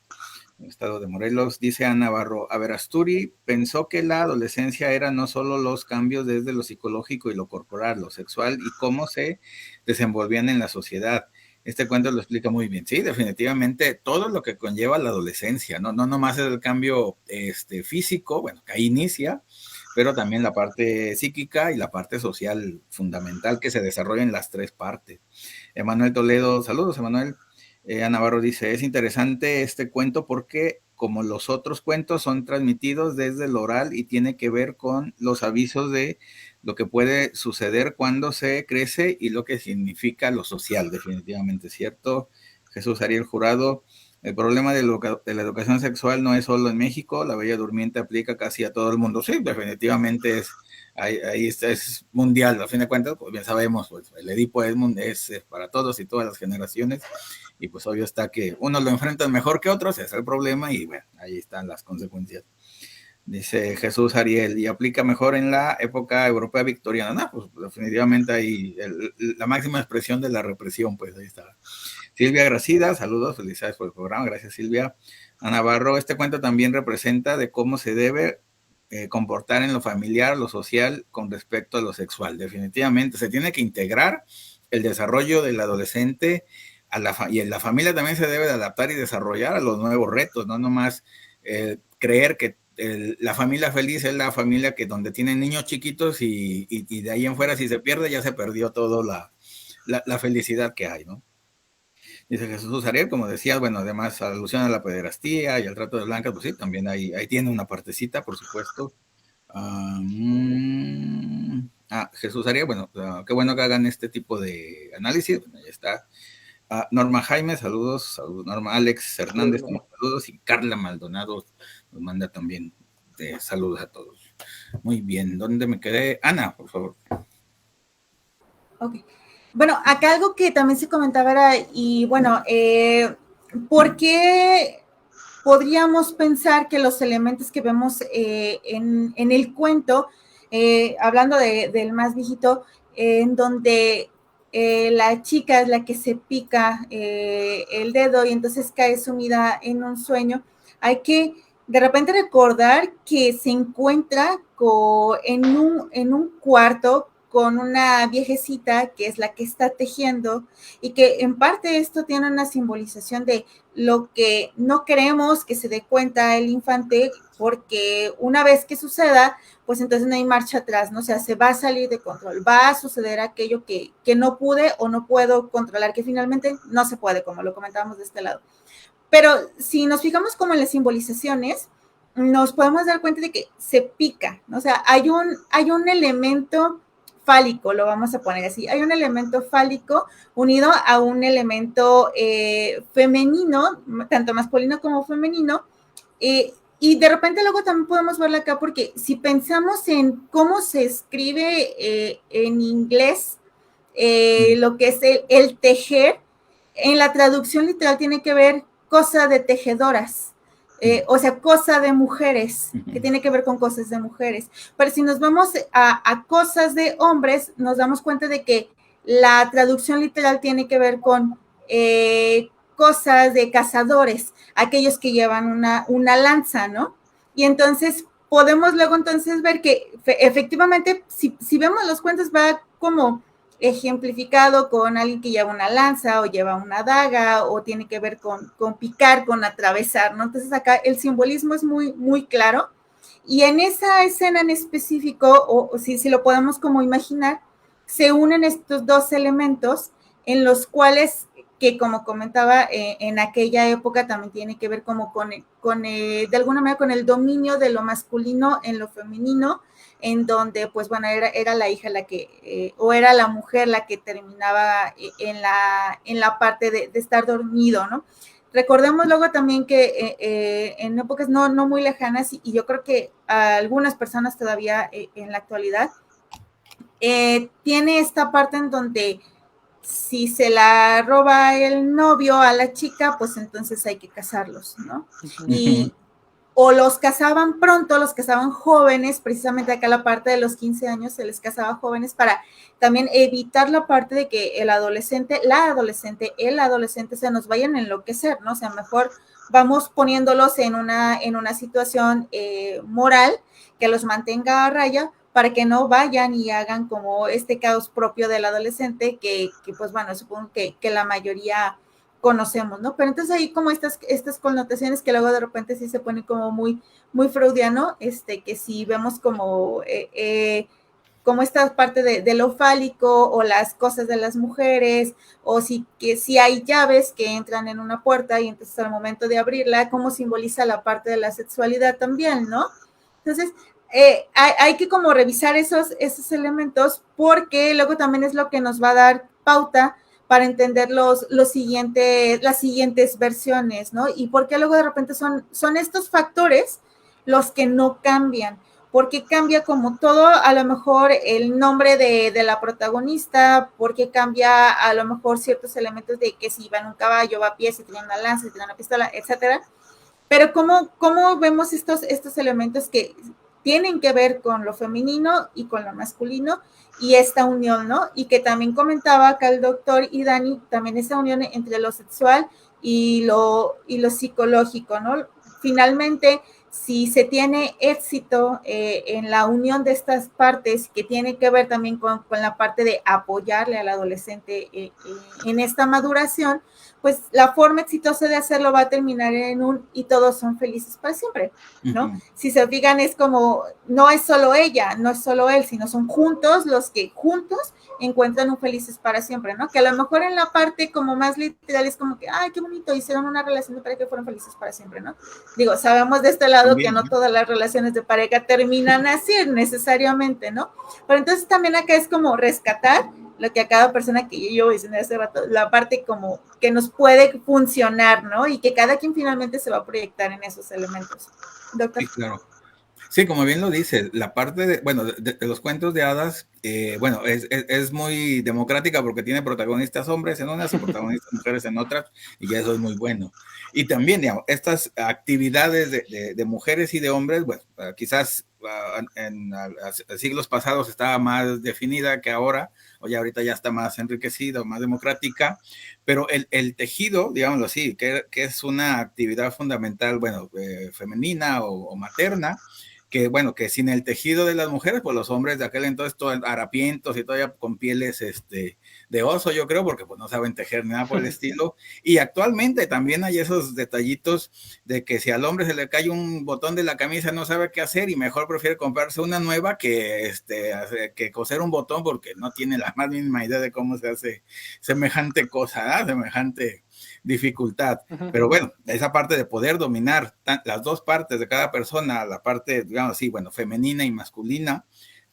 el estado de Morelos. Dice Ana Navarro, Averasturi pensó que la adolescencia era no solo los cambios desde lo psicológico y lo corporal, lo sexual y cómo se desenvolvían en la sociedad. Este cuento lo explica muy bien. Sí, definitivamente todo lo que conlleva la adolescencia, no nomás es el cambio físico, bueno, que ahí inicia, pero también la parte psíquica y la parte social fundamental que se desarrolla en las tres partes. Emanuel Toledo, saludos Emanuel. Ana Navarro dice, es interesante este cuento porque como los otros cuentos son transmitidos desde el oral y tiene que ver con los avisos de lo que puede suceder cuando se crece y lo que significa lo social, definitivamente cierto. Jesús Ariel Jurado, el problema de la educación sexual no es solo en México, La Bella Durmiente aplica casi a todo el mundo. Sí, definitivamente ahí es mundial, a fin de cuentas, pues bien sabemos, pues, el Edipo es para todos y todas las generaciones, y pues obvio está que unos lo enfrentan mejor que otros, ese es el problema, y bueno, ahí están las consecuencias. Dice Jesús Ariel, y aplica mejor en la época europea victoriana. No, pues definitivamente ahí la máxima expresión de la represión, pues ahí está. Silvia Gracida, saludos, felicidades por el programa, gracias Silvia. Ana Navarro, este cuento también representa de cómo se debe comportar en lo familiar, lo social, con respecto a lo sexual. Definitivamente, se tiene que integrar el desarrollo del adolescente y en la familia también se debe de adaptar y desarrollar a los nuevos retos, no nomás creer que la familia feliz es la familia que donde tienen niños chiquitos y de ahí en fuera si se pierde ya se perdió toda la felicidad que hay, ¿no? Dice Jesús Ariel, como decías, bueno, además alusión a la pederastía y al trato de blancas, pues sí, también ahí tiene una partecita, por supuesto. Jesús Ariel, bueno, qué bueno que hagan este tipo de análisis, bueno, ya está. Norma Jaime, saludos, Norma. Alex Hernández, saludos, y Carla Maldonado nos manda también saludos a todos. Muy bien, ¿dónde me quedé? Ana, por favor. Ok. Bueno, acá algo que también se comentaba era, y bueno, ¿por qué podríamos pensar que los elementos que vemos en el cuento, hablando del más viejito, en donde la chica es la que se pica el dedo y entonces cae sumida en un sueño, hay que de repente recordar que se encuentra en un cuarto con una viejecita que es la que está tejiendo y que en parte esto tiene una simbolización de lo que no queremos que se dé cuenta el infante, porque una vez que suceda, pues entonces no hay marcha atrás, ¿no? O sea, se va a salir de control, va a suceder aquello que no pude o no puedo controlar, que finalmente no se puede, como lo comentábamos de este lado. Pero si nos fijamos como en las simbolizaciones, nos podemos dar cuenta de que se pica, ¿no? O sea, hay un elemento fálico, lo vamos a poner así, hay un elemento fálico unido a un elemento femenino, tanto masculino como femenino, y de repente luego también podemos verlo acá porque si pensamos en cómo se escribe en inglés lo que es el tejer, en la traducción literal tiene que ver cosa de tejedoras. O sea, cosa de mujeres, que tiene que ver con cosas de mujeres. Pero si nos vamos a cosas de hombres, nos damos cuenta de que la traducción literal tiene que ver con cosas de cazadores, aquellos que llevan una lanza, ¿no? Y entonces podemos luego entonces ver que efectivamente, si vemos los cuentos, va como ejemplificado con alguien que lleva una lanza o lleva una daga o tiene que ver con picar, con atravesar, ¿no? Entonces acá el simbolismo es muy, muy claro y en esa escena en específico, o si lo podemos como imaginar, se unen estos dos elementos en los cuales, que como comentaba, en aquella época también tiene que ver como de alguna manera con el dominio de lo masculino en lo femenino, en donde, pues bueno, era la hija la que, o era la mujer la que terminaba en la parte de estar dormido, ¿no? Recordemos luego también que en épocas no muy lejanas, y yo creo que a algunas personas todavía en la actualidad, tiene esta parte en donde si se la roba el novio a la chica, pues entonces hay que casarlos, ¿no? Y o los casaban pronto, los casaban jóvenes, precisamente acá la parte de los 15 años se les casaba jóvenes para también evitar la parte de que el adolescente se nos vayan a enloquecer, ¿no? O sea, mejor vamos poniéndolos en una situación moral que los mantenga a raya para que no vayan y hagan como este caos propio del adolescente que pues bueno, supongo que la mayoría conocemos, ¿no? Pero entonces ahí como estas connotaciones que luego de repente sí se ponen como muy, muy freudiano, que si vemos como esta parte de lo fálico o las cosas de las mujeres, o que si hay llaves que entran en una puerta y entonces al momento de abrirla, cómo simboliza la parte de la sexualidad también, ¿no? Entonces, hay que como revisar esos elementos porque luego también es lo que nos va a dar pauta para entender las siguientes versiones, ¿no? Y porque luego de repente son estos factores los que no cambian, porque cambia como todo, a lo mejor el nombre de la protagonista, porque cambia a lo mejor ciertos elementos de que si va en un caballo, va a pie, si tiene una lanza, si tiene una pistola, etcétera. Pero ¿cómo vemos estos elementos que tienen que ver con lo femenino y con lo masculino y esta unión, ¿no? Y que también comentaba acá el doctor y Dani, también esa unión entre lo sexual y lo psicológico, ¿no? Finalmente, si se tiene éxito en la unión de estas partes, que tiene que ver también con la parte de apoyarle al adolescente en esta maduración, pues la forma exitosa de hacerlo va a terminar en un y todos son felices para siempre, ¿no? Uh-huh. Si se fijan, es como, no es solo ella, no es solo él, sino son juntos los que juntos encuentran un felices para siempre, ¿no? Que a lo mejor en la parte como más literal es como que, ay, qué bonito, hicieron una relación de pareja que fueron felices para siempre, ¿no? Digo, sabemos de este lado también, que no todas las relaciones de pareja terminan así necesariamente, ¿no? Pero entonces también acá es como rescatar lo que a cada persona, que yo mencioné hace rato, la parte como que nos puede funcionar, ¿no? Y que cada quien finalmente se va a proyectar en esos elementos. Doctor. Sí, claro. Sí, como bien lo dice, la parte de, bueno, de los cuentos de hadas, bueno, es muy democrática porque tiene protagonistas hombres en unas y protagonistas mujeres en otras, y eso es muy bueno. Y también, digamos, estas actividades de mujeres y de hombres, bueno, quizás en siglos pasados estaba más definida que ahora, o ya ahorita ya está más enriquecida, más democrática, pero el tejido, digámoslo así, que es una actividad fundamental, bueno, femenina o materna, que bueno, que sin el tejido de las mujeres, pues los hombres de aquel entonces todos harapientos y todavía con pieles de oso, yo creo, porque pues no saben tejer nada por el estilo. Y actualmente también hay esos detallitos de que si al hombre se le cae un botón de la camisa no sabe qué hacer y mejor prefiere comprarse una nueva que coser un botón porque no tiene la más mínima idea de cómo se hace semejante cosa, ¿eh? Semejante dificultad. Uh-huh. Pero bueno, esa parte de poder dominar las dos partes de cada persona, la parte, digamos así, bueno, femenina y masculina,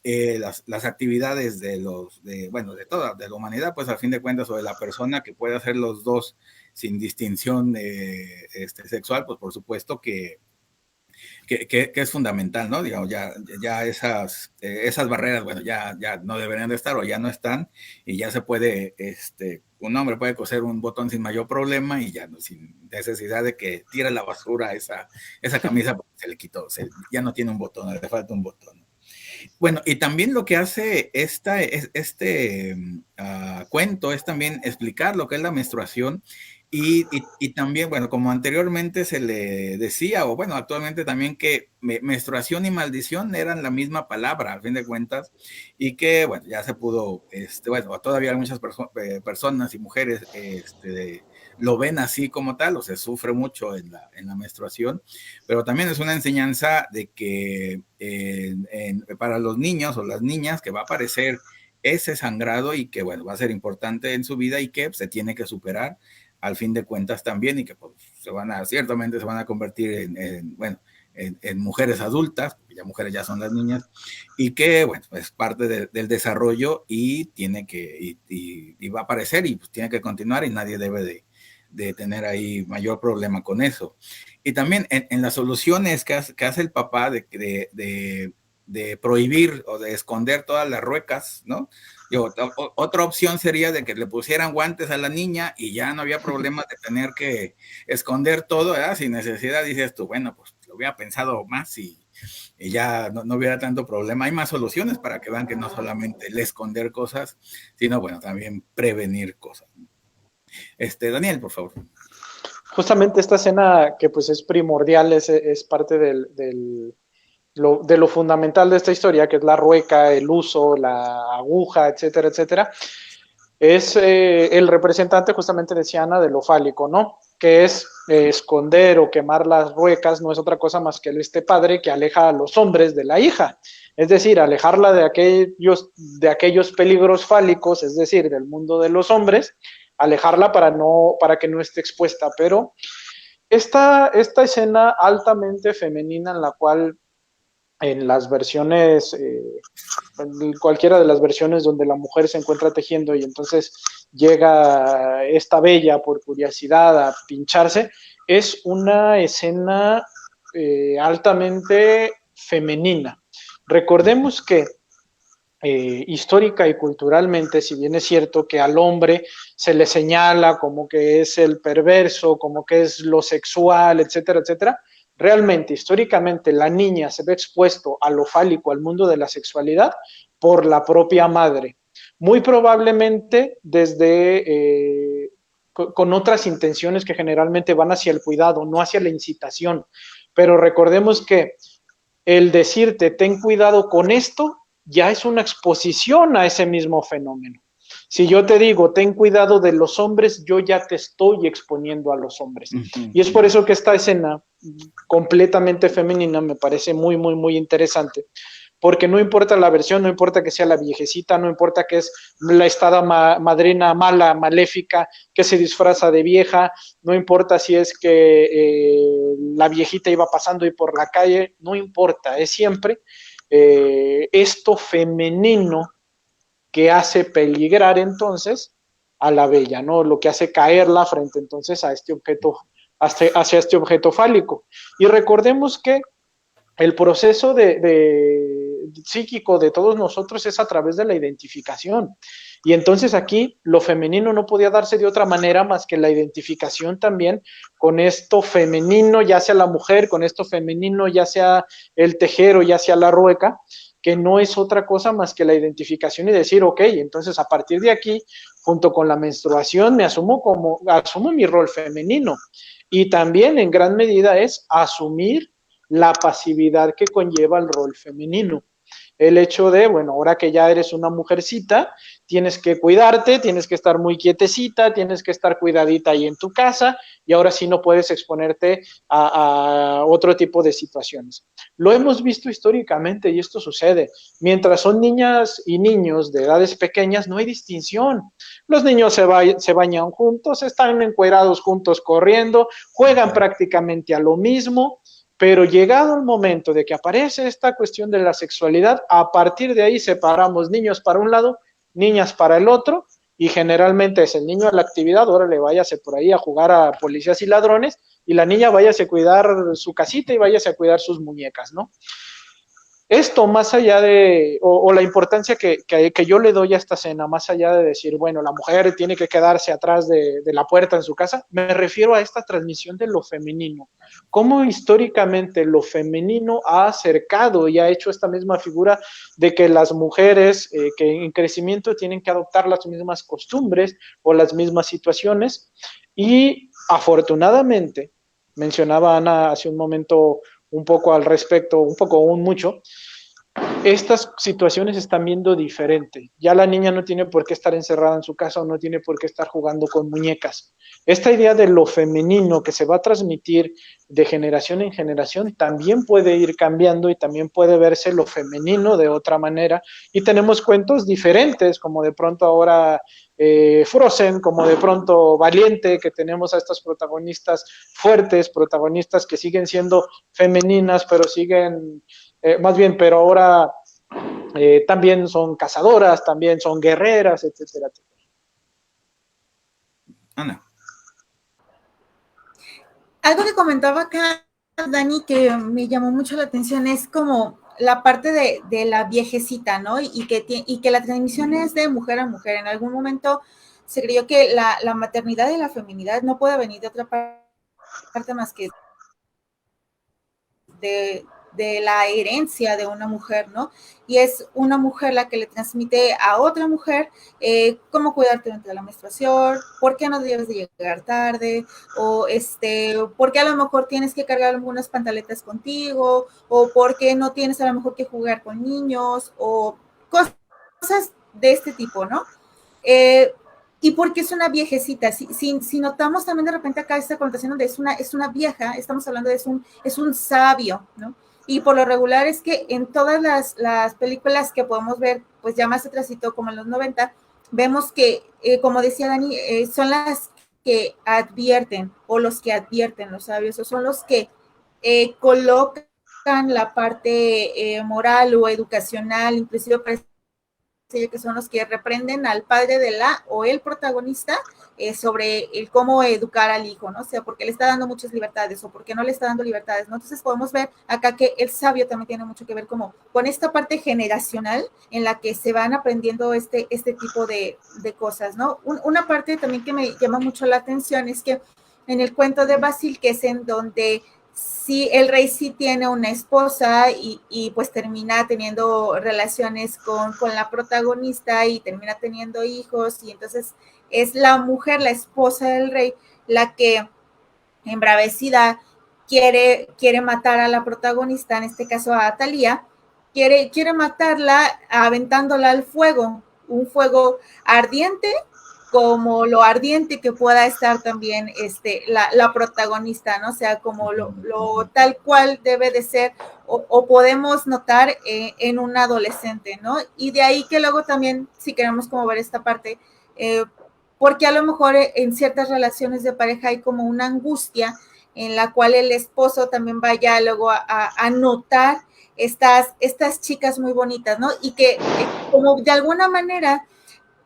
las actividades de la humanidad, pues al fin de cuentas, o de la persona que puede hacer los dos sin distinción sexual, pues por supuesto que es fundamental, ¿no? Digamos, ya esas barreras, bueno, ya no deberían de estar o ya no están, y ya se puede, un hombre puede coser un botón sin mayor problema y ya no, sin necesidad de que tire a la basura esa camisa porque se le quitó, ya no tiene un botón, le falta un botón. Bueno, y también lo que hace cuento es también explicar lo que es la menstruación. Y también, bueno, como anteriormente se le decía, o bueno, actualmente también que menstruación y maldición eran la misma palabra, al fin de cuentas, y que, bueno, ya se pudo, bueno, todavía hay muchas personas y mujeres lo ven así como tal, o se sufre mucho en la menstruación, pero también es una enseñanza de que para los niños o las niñas que va a aparecer ese sangrado y que, bueno, va a ser importante en su vida y que se tiene que superar al fin de cuentas también, y que pues, ciertamente se van a convertir en mujeres adultas, ya mujeres ya son las niñas, y que, bueno, es parte del desarrollo y tiene que, y va a aparecer y pues, tiene que continuar y nadie debe de tener ahí mayor problema con eso. Y también en las soluciones que hace el papá de prohibir o de esconder todas las ruecas, ¿no? Otra opción sería de que le pusieran guantes a la niña y ya no había problema de tener que esconder todo, ¿verdad? Sin necesidad, dices tú, bueno, pues lo hubiera pensado más y ya no hubiera tanto problema. Hay más soluciones para que vean que no solamente el esconder cosas, sino, bueno, también prevenir cosas. Daniel, por favor. Justamente esta escena que pues es primordial, es parte de lo fundamental de esta historia, que es la rueca, el uso, la aguja, etcétera, etcétera, es el representante, justamente decía Ana, de lo fálico, ¿no? Que es esconder o quemar las ruecas, no es otra cosa más que este padre que aleja a los hombres de la hija, es decir, alejarla de aquellos peligros fálicos, es decir, del mundo de los hombres, alejarla para que no esté expuesta. Pero esta escena altamente femenina, en la cual en las versiones, en cualquiera de las versiones donde la mujer se encuentra tejiendo y entonces llega esta bella por curiosidad a pincharse, es una escena altamente femenina. Recordemos que histórica y culturalmente, si bien es cierto que al hombre se le señala como que es el perverso, como que es lo sexual, etcétera, etcétera, realmente, históricamente, la niña se ve expuesto a lo fálico, al mundo de la sexualidad, por la propia madre. Muy probablemente con otras intenciones que generalmente van hacia el cuidado, no hacia la incitación. pero recordemos que el decirte ten cuidado con esto ya es una exposición a ese mismo fenómeno. Si yo te digo ten cuidado de los hombres, yo ya te estoy exponiendo a los hombres. Y es por eso que esta escena completamente femenina me parece muy, muy, muy interesante, porque no importa la versión, no importa que sea la viejecita, no importa que es la estada madrina mala, maléfica, que se disfraza de vieja, no importa si es que la viejita iba pasando y por la calle, no importa, es siempre esto femenino que hace peligrar entonces a la bella, ¿no? Lo que hace caerla frente entonces a este objeto, hacia este objeto fálico. Y recordemos que el proceso psíquico de todos nosotros es a través de la identificación. Y entonces aquí lo femenino no podía darse de otra manera más que la identificación también con esto femenino, ya sea la mujer, con esto femenino, ya sea el tejero, ya sea la rueca, que no es otra cosa más que la identificación y decir, ok, entonces a partir de aquí, junto con la menstruación, asumo mi rol femenino. Y también en gran medida es asumir la pasividad que conlleva el rol femenino. El hecho de, bueno, ahora que ya eres una mujercita, tienes que cuidarte, tienes que estar muy quietecita, tienes que estar cuidadita ahí en tu casa y ahora sí no puedes exponerte a otro tipo de situaciones. Lo hemos visto históricamente y esto sucede. Mientras son niñas y niños de edades pequeñas, no hay distinción. Los niños se bañan juntos, están encuerados juntos corriendo, juegan prácticamente a lo mismo. Pero llegado el momento de que aparece esta cuestión de la sexualidad, a partir de ahí separamos niños para un lado, niñas para el otro, y generalmente es el niño a la actividad, órale, váyase por ahí a jugar a policías y ladrones, y la niña váyase a cuidar su casita y váyase a cuidar sus muñecas, ¿no? Esto más allá de, o la importancia que yo le doy a esta escena, más allá de decir, bueno, la mujer tiene que quedarse atrás de la puerta en su casa, me refiero a esta transmisión de lo femenino. Cómo históricamente lo femenino ha acercado y ha hecho esta misma figura de que las mujeres que en crecimiento tienen que adoptar las mismas costumbres o las mismas situaciones. Y afortunadamente, mencionaba Ana hace un momento un poco al respecto, un poco o un mucho, estas situaciones están viendo diferente. Ya la niña no tiene por qué estar encerrada en su casa o no tiene por qué estar jugando con muñecas. Esta idea de lo femenino que se va a transmitir de generación en generación también puede ir cambiando y también puede verse lo femenino de otra manera. Y tenemos cuentos diferentes, como de pronto ahora Frozen, como de pronto Valiente, que tenemos a estas protagonistas fuertes, protagonistas que siguen siendo femeninas, pero siguen... más bien, pero ahora también son cazadoras, también son guerreras, etcétera, etcétera. Ana. Algo que comentaba acá, Dani, que me llamó mucho la atención es como la parte de la viejecita, ¿no? Y que la transmisión es de mujer a mujer. En algún momento se creyó que la maternidad y la feminidad no puede venir de otra parte más que de la herencia de una mujer, ¿no? Y es una mujer la que le transmite a otra mujer cómo cuidarte durante la menstruación, por qué no debes de llegar tarde, o por qué a lo mejor tienes que cargar algunas pantaletas contigo, o por qué no tienes a lo mejor que jugar con niños, o cosas de este tipo, ¿no? Y porque es una viejecita, si notamos también de repente acá esta connotación donde es una vieja, estamos hablando de es un sabio, ¿no? Y por lo regular es que en todas las películas que podemos ver, pues ya más atrásito, como en los 90, vemos que, como decía Dani, son las que advierten, o los que advierten, los sabios, o son los que colocan la parte moral o educacional, inclusive para que son los que reprenden al padre de la o el protagonista sobre el cómo educar al hijo, ¿no? O sea, porque le está dando muchas libertades o porque no le está dando libertades, ¿no? Entonces podemos ver acá que el sabio también tiene mucho que ver como con esta parte generacional en la que se van aprendiendo este tipo de cosas, ¿no? Una parte también que me llama mucho la atención es que en el cuento de Basil, que es en donde sí, el rey sí tiene una esposa y pues termina teniendo relaciones con la protagonista y termina teniendo hijos y entonces es la mujer, la esposa del rey, la que embravecida quiere matar a la protagonista, en este caso a Thalía, quiere matarla aventándola al fuego, un fuego ardiente, como lo ardiente que pueda estar también la protagonista, ¿no? O sea, como lo tal cual debe de ser o podemos notar en un adolescente, ¿no? Y de ahí que luego también, si queremos como ver esta parte, porque a lo mejor en ciertas relaciones de pareja hay como una angustia en la cual el esposo también vaya luego a notar estas chicas muy bonitas, ¿no? Y que como de alguna manera,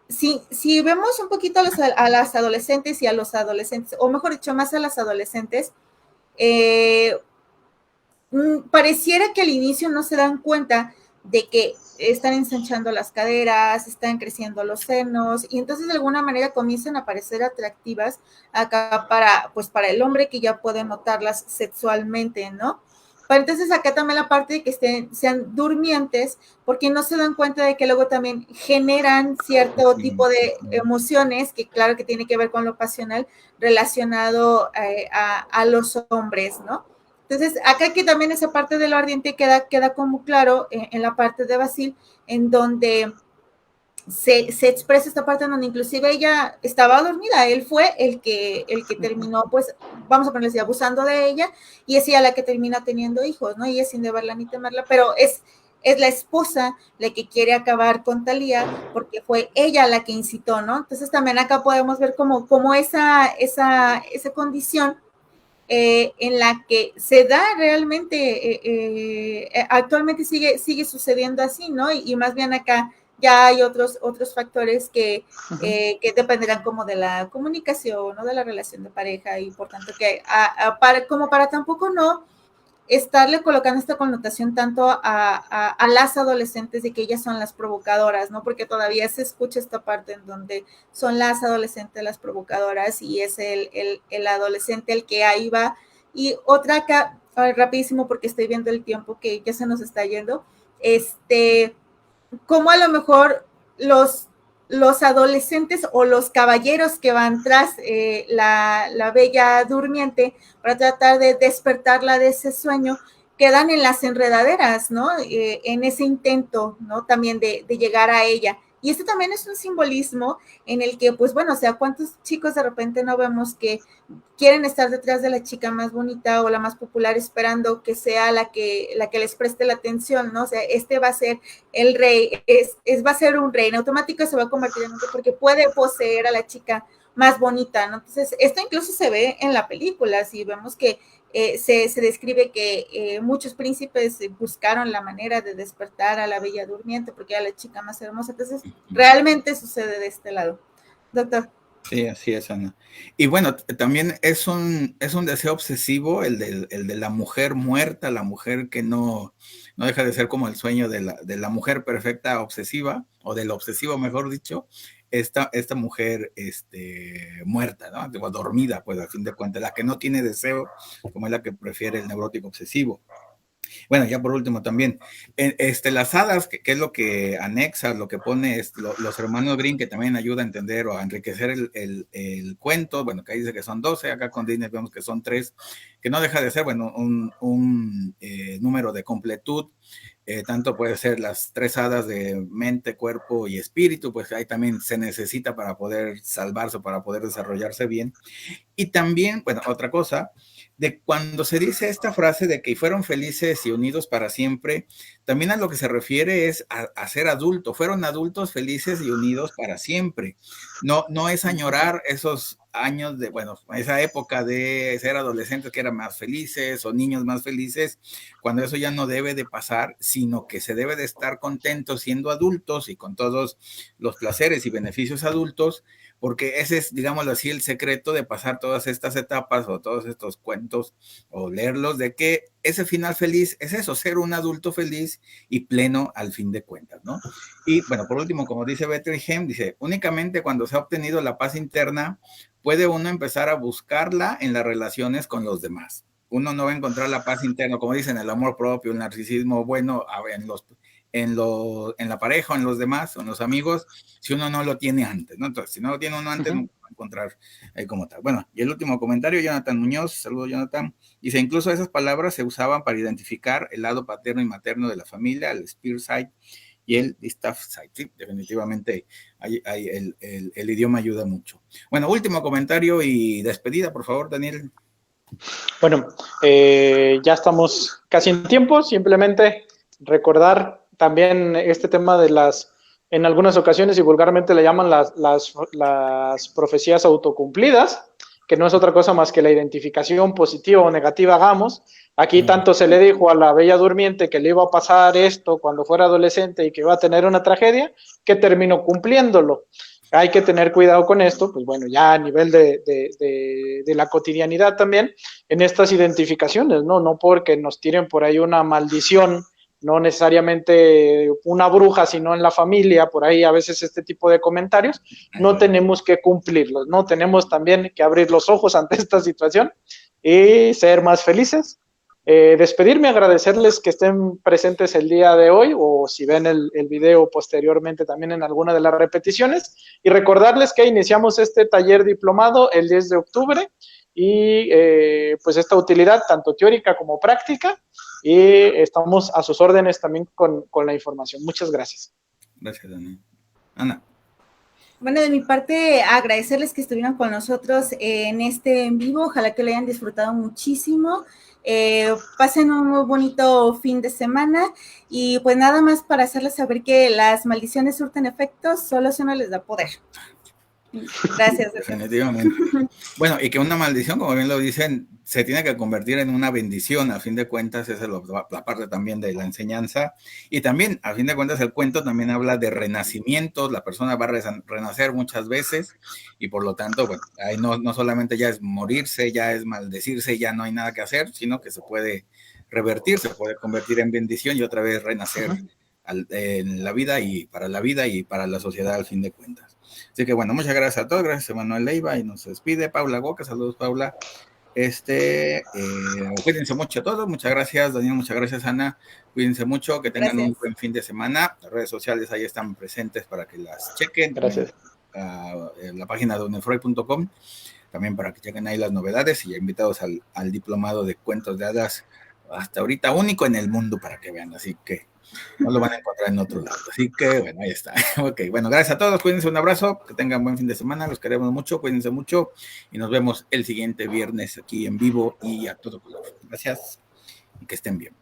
si vemos un poquito a las adolescentes y a los adolescentes, o mejor dicho, más a las adolescentes, pareciera que al inicio no se dan cuenta de que están ensanchando las caderas, están creciendo los senos, y entonces de alguna manera comienzan a parecer atractivas acá para el hombre que ya puede notarlas sexualmente, ¿no? Pero entonces acá también la parte de que sean durmientes, porque no se dan cuenta de que luego también generan cierto tipo de emociones, que claro que tiene que ver con lo pasional, relacionado a los hombres, ¿no? Entonces, acá que también esa parte de lo ardiente queda como claro en la parte de Basil, en donde se expresa esta parte en donde inclusive ella estaba dormida, él fue el que terminó, pues, vamos a ponerle así, abusando de ella, y es ella la que termina teniendo hijos, ¿no? Y ella sin deberla ni temerla, pero es la esposa la que quiere acabar con Thalía, porque fue ella la que incitó, ¿no? Entonces también acá podemos ver como esa condición en la que se da realmente, actualmente sigue sucediendo así, ¿no? Y más bien acá ya hay otros factores que dependerán como de la comunicación, ¿no? De la relación de pareja, y por tanto que como para tampoco no estarle colocando esta connotación tanto a las adolescentes de que ellas son las provocadoras, ¿no? Porque todavía se escucha esta parte en donde son las adolescentes las provocadoras y es el adolescente el que ahí va. Y otra acá, rapidísimo porque estoy viendo el tiempo que ya se nos está yendo, como a lo mejor los adolescentes o los caballeros que van tras la bella durmiente para tratar de despertarla de ese sueño, quedan en las enredaderas, ¿no? En ese intento, ¿no? También de llegar a ella. Y esto también es un simbolismo en el que, pues bueno, o sea, ¿cuántos chicos de repente no vemos que quieren estar detrás de la chica más bonita o la más popular esperando que sea la que les preste la atención, ¿no? O sea, va a ser el rey, va a ser un rey, en automático se va a convertir en un rey porque puede poseer a la chica más bonita, ¿no? Entonces, esto incluso se ve en la película, si vemos que se describe que muchos príncipes buscaron la manera de despertar a la bella durmiente porque era la chica más hermosa, entonces realmente sucede de este lado. Doctor. Sí, así es, Ana. Y bueno, también es un deseo obsesivo el de la mujer muerta, la mujer que no deja de ser como el sueño de la mujer perfecta obsesiva, o del obsesivo, mejor dicho, esta mujer muerta, ¿no? O dormida, pues, a fin de cuentas, la que no tiene deseo, como es la que prefiere el neurótico obsesivo. Bueno, ya por último también, las hadas, que es lo que anexa, lo que pone los hermanos Grimm, que también ayuda a entender o a enriquecer el cuento, bueno, que ahí dice que son 12, acá con Disney vemos que son 3, que no deja de ser, bueno, un número de completud, tanto puede ser las 3 hadas de mente, cuerpo y espíritu, pues ahí también se necesita para poder salvarse, para poder desarrollarse bien. Y también, bueno, otra cosa, de cuando se dice esta frase de que fueron felices y unidos para siempre, también a lo que se refiere es a ser adulto. Fueron adultos felices y unidos para siempre. No es añorar esos años de, bueno, esa época de ser adolescentes que eran más felices o niños más felices, cuando eso ya no debe de pasar, sino que se debe de estar contentos siendo adultos y con todos los placeres y beneficios adultos, porque ese es, digámoslo así, el secreto de pasar todas estas etapas o todos estos cuentos o leerlos, de que ese final feliz es eso, ser un adulto feliz y pleno al fin de cuentas, ¿no? Y bueno, por último, como dice Bethlehem, dice, únicamente cuando se ha obtenido la paz interna, puede uno empezar a buscarla en las relaciones con los demás. Uno no va a encontrar la paz interna, como dicen, el amor propio, el narcisismo, bueno, en la pareja o en los demás, o en los amigos, si uno no lo tiene antes, ¿no? Entonces, si no lo tiene uno antes, no va a encontrar como tal. Bueno, y el último comentario, Jonathan Muñoz, saludos Jonathan, dice, incluso esas palabras se usaban para identificar el lado paterno y materno de la familia, el spear side y el distaff side. Sí, definitivamente el idioma ayuda mucho. Bueno, último comentario y despedida, por favor, Daniel. Bueno, ya estamos casi en tiempo, simplemente recordar también este tema de en algunas ocasiones y vulgarmente le llaman las profecías autocumplidas, que no es otra cosa más que la identificación positiva o negativa hagamos. Aquí tanto se le dijo a la Bella Durmiente que le iba a pasar esto cuando fuera adolescente y que iba a tener una tragedia, que terminó cumpliéndolo. Hay que tener cuidado con esto, pues bueno, ya a nivel de la cotidianidad también, en estas identificaciones, ¿no? No porque nos tiren por ahí una maldición, no necesariamente una bruja, sino en la familia, por ahí a veces este tipo de comentarios, no tenemos que cumplirlos, ¿no? Tenemos también que abrir los ojos ante esta situación y ser más felices. Despedirme, agradecerles que estén presentes el día de hoy o si ven el video posteriormente también en alguna de las repeticiones y recordarles que iniciamos este taller diplomado el 10 de octubre y pues esta utilidad tanto teórica como práctica y estamos a sus órdenes también con la información. Muchas gracias. Gracias, Dani. Ana. Bueno, de mi parte, agradecerles que estuvieron con nosotros en este en vivo. Ojalá que lo hayan disfrutado muchísimo. Pasen un muy bonito fin de semana y pues nada más para hacerles saber que las maldiciones surten efectos solo si uno les da poder. Gracias. Definitivamente. Bueno, y que una maldición, como bien lo dicen, se tiene que convertir en una bendición, a fin de cuentas, esa es la parte también de la enseñanza, y también, a fin de cuentas, el cuento también habla de renacimientos, la persona va a renacer muchas veces, y por lo tanto, bueno, ahí no solamente ya es morirse, ya es maldecirse, ya no hay nada que hacer, sino que se puede revertir, se puede convertir en bendición y otra vez renacer en la vida y para la sociedad, al fin de cuentas. Así que bueno, muchas gracias a todos, gracias a Manuel Leiva y nos despide Paula Goca, saludos Paula, cuídense mucho a todos, muchas gracias Daniel, muchas gracias Ana, cuídense mucho, que tengan un buen fin de semana, las redes sociales ahí están presentes para que las chequen, gracias. En la página de unefroy.com, también para que chequen ahí las novedades y invitados al diplomado de cuentos de hadas, hasta ahorita único en el mundo para que vean, así que no lo van a encontrar en otro lado. Así que, bueno, ahí está. Ok, bueno, gracias a todos. Cuídense, un abrazo. Que tengan buen fin de semana. Los queremos mucho. Cuídense mucho. Y nos vemos el siguiente viernes aquí en vivo y a todo color. Gracias y que estén bien.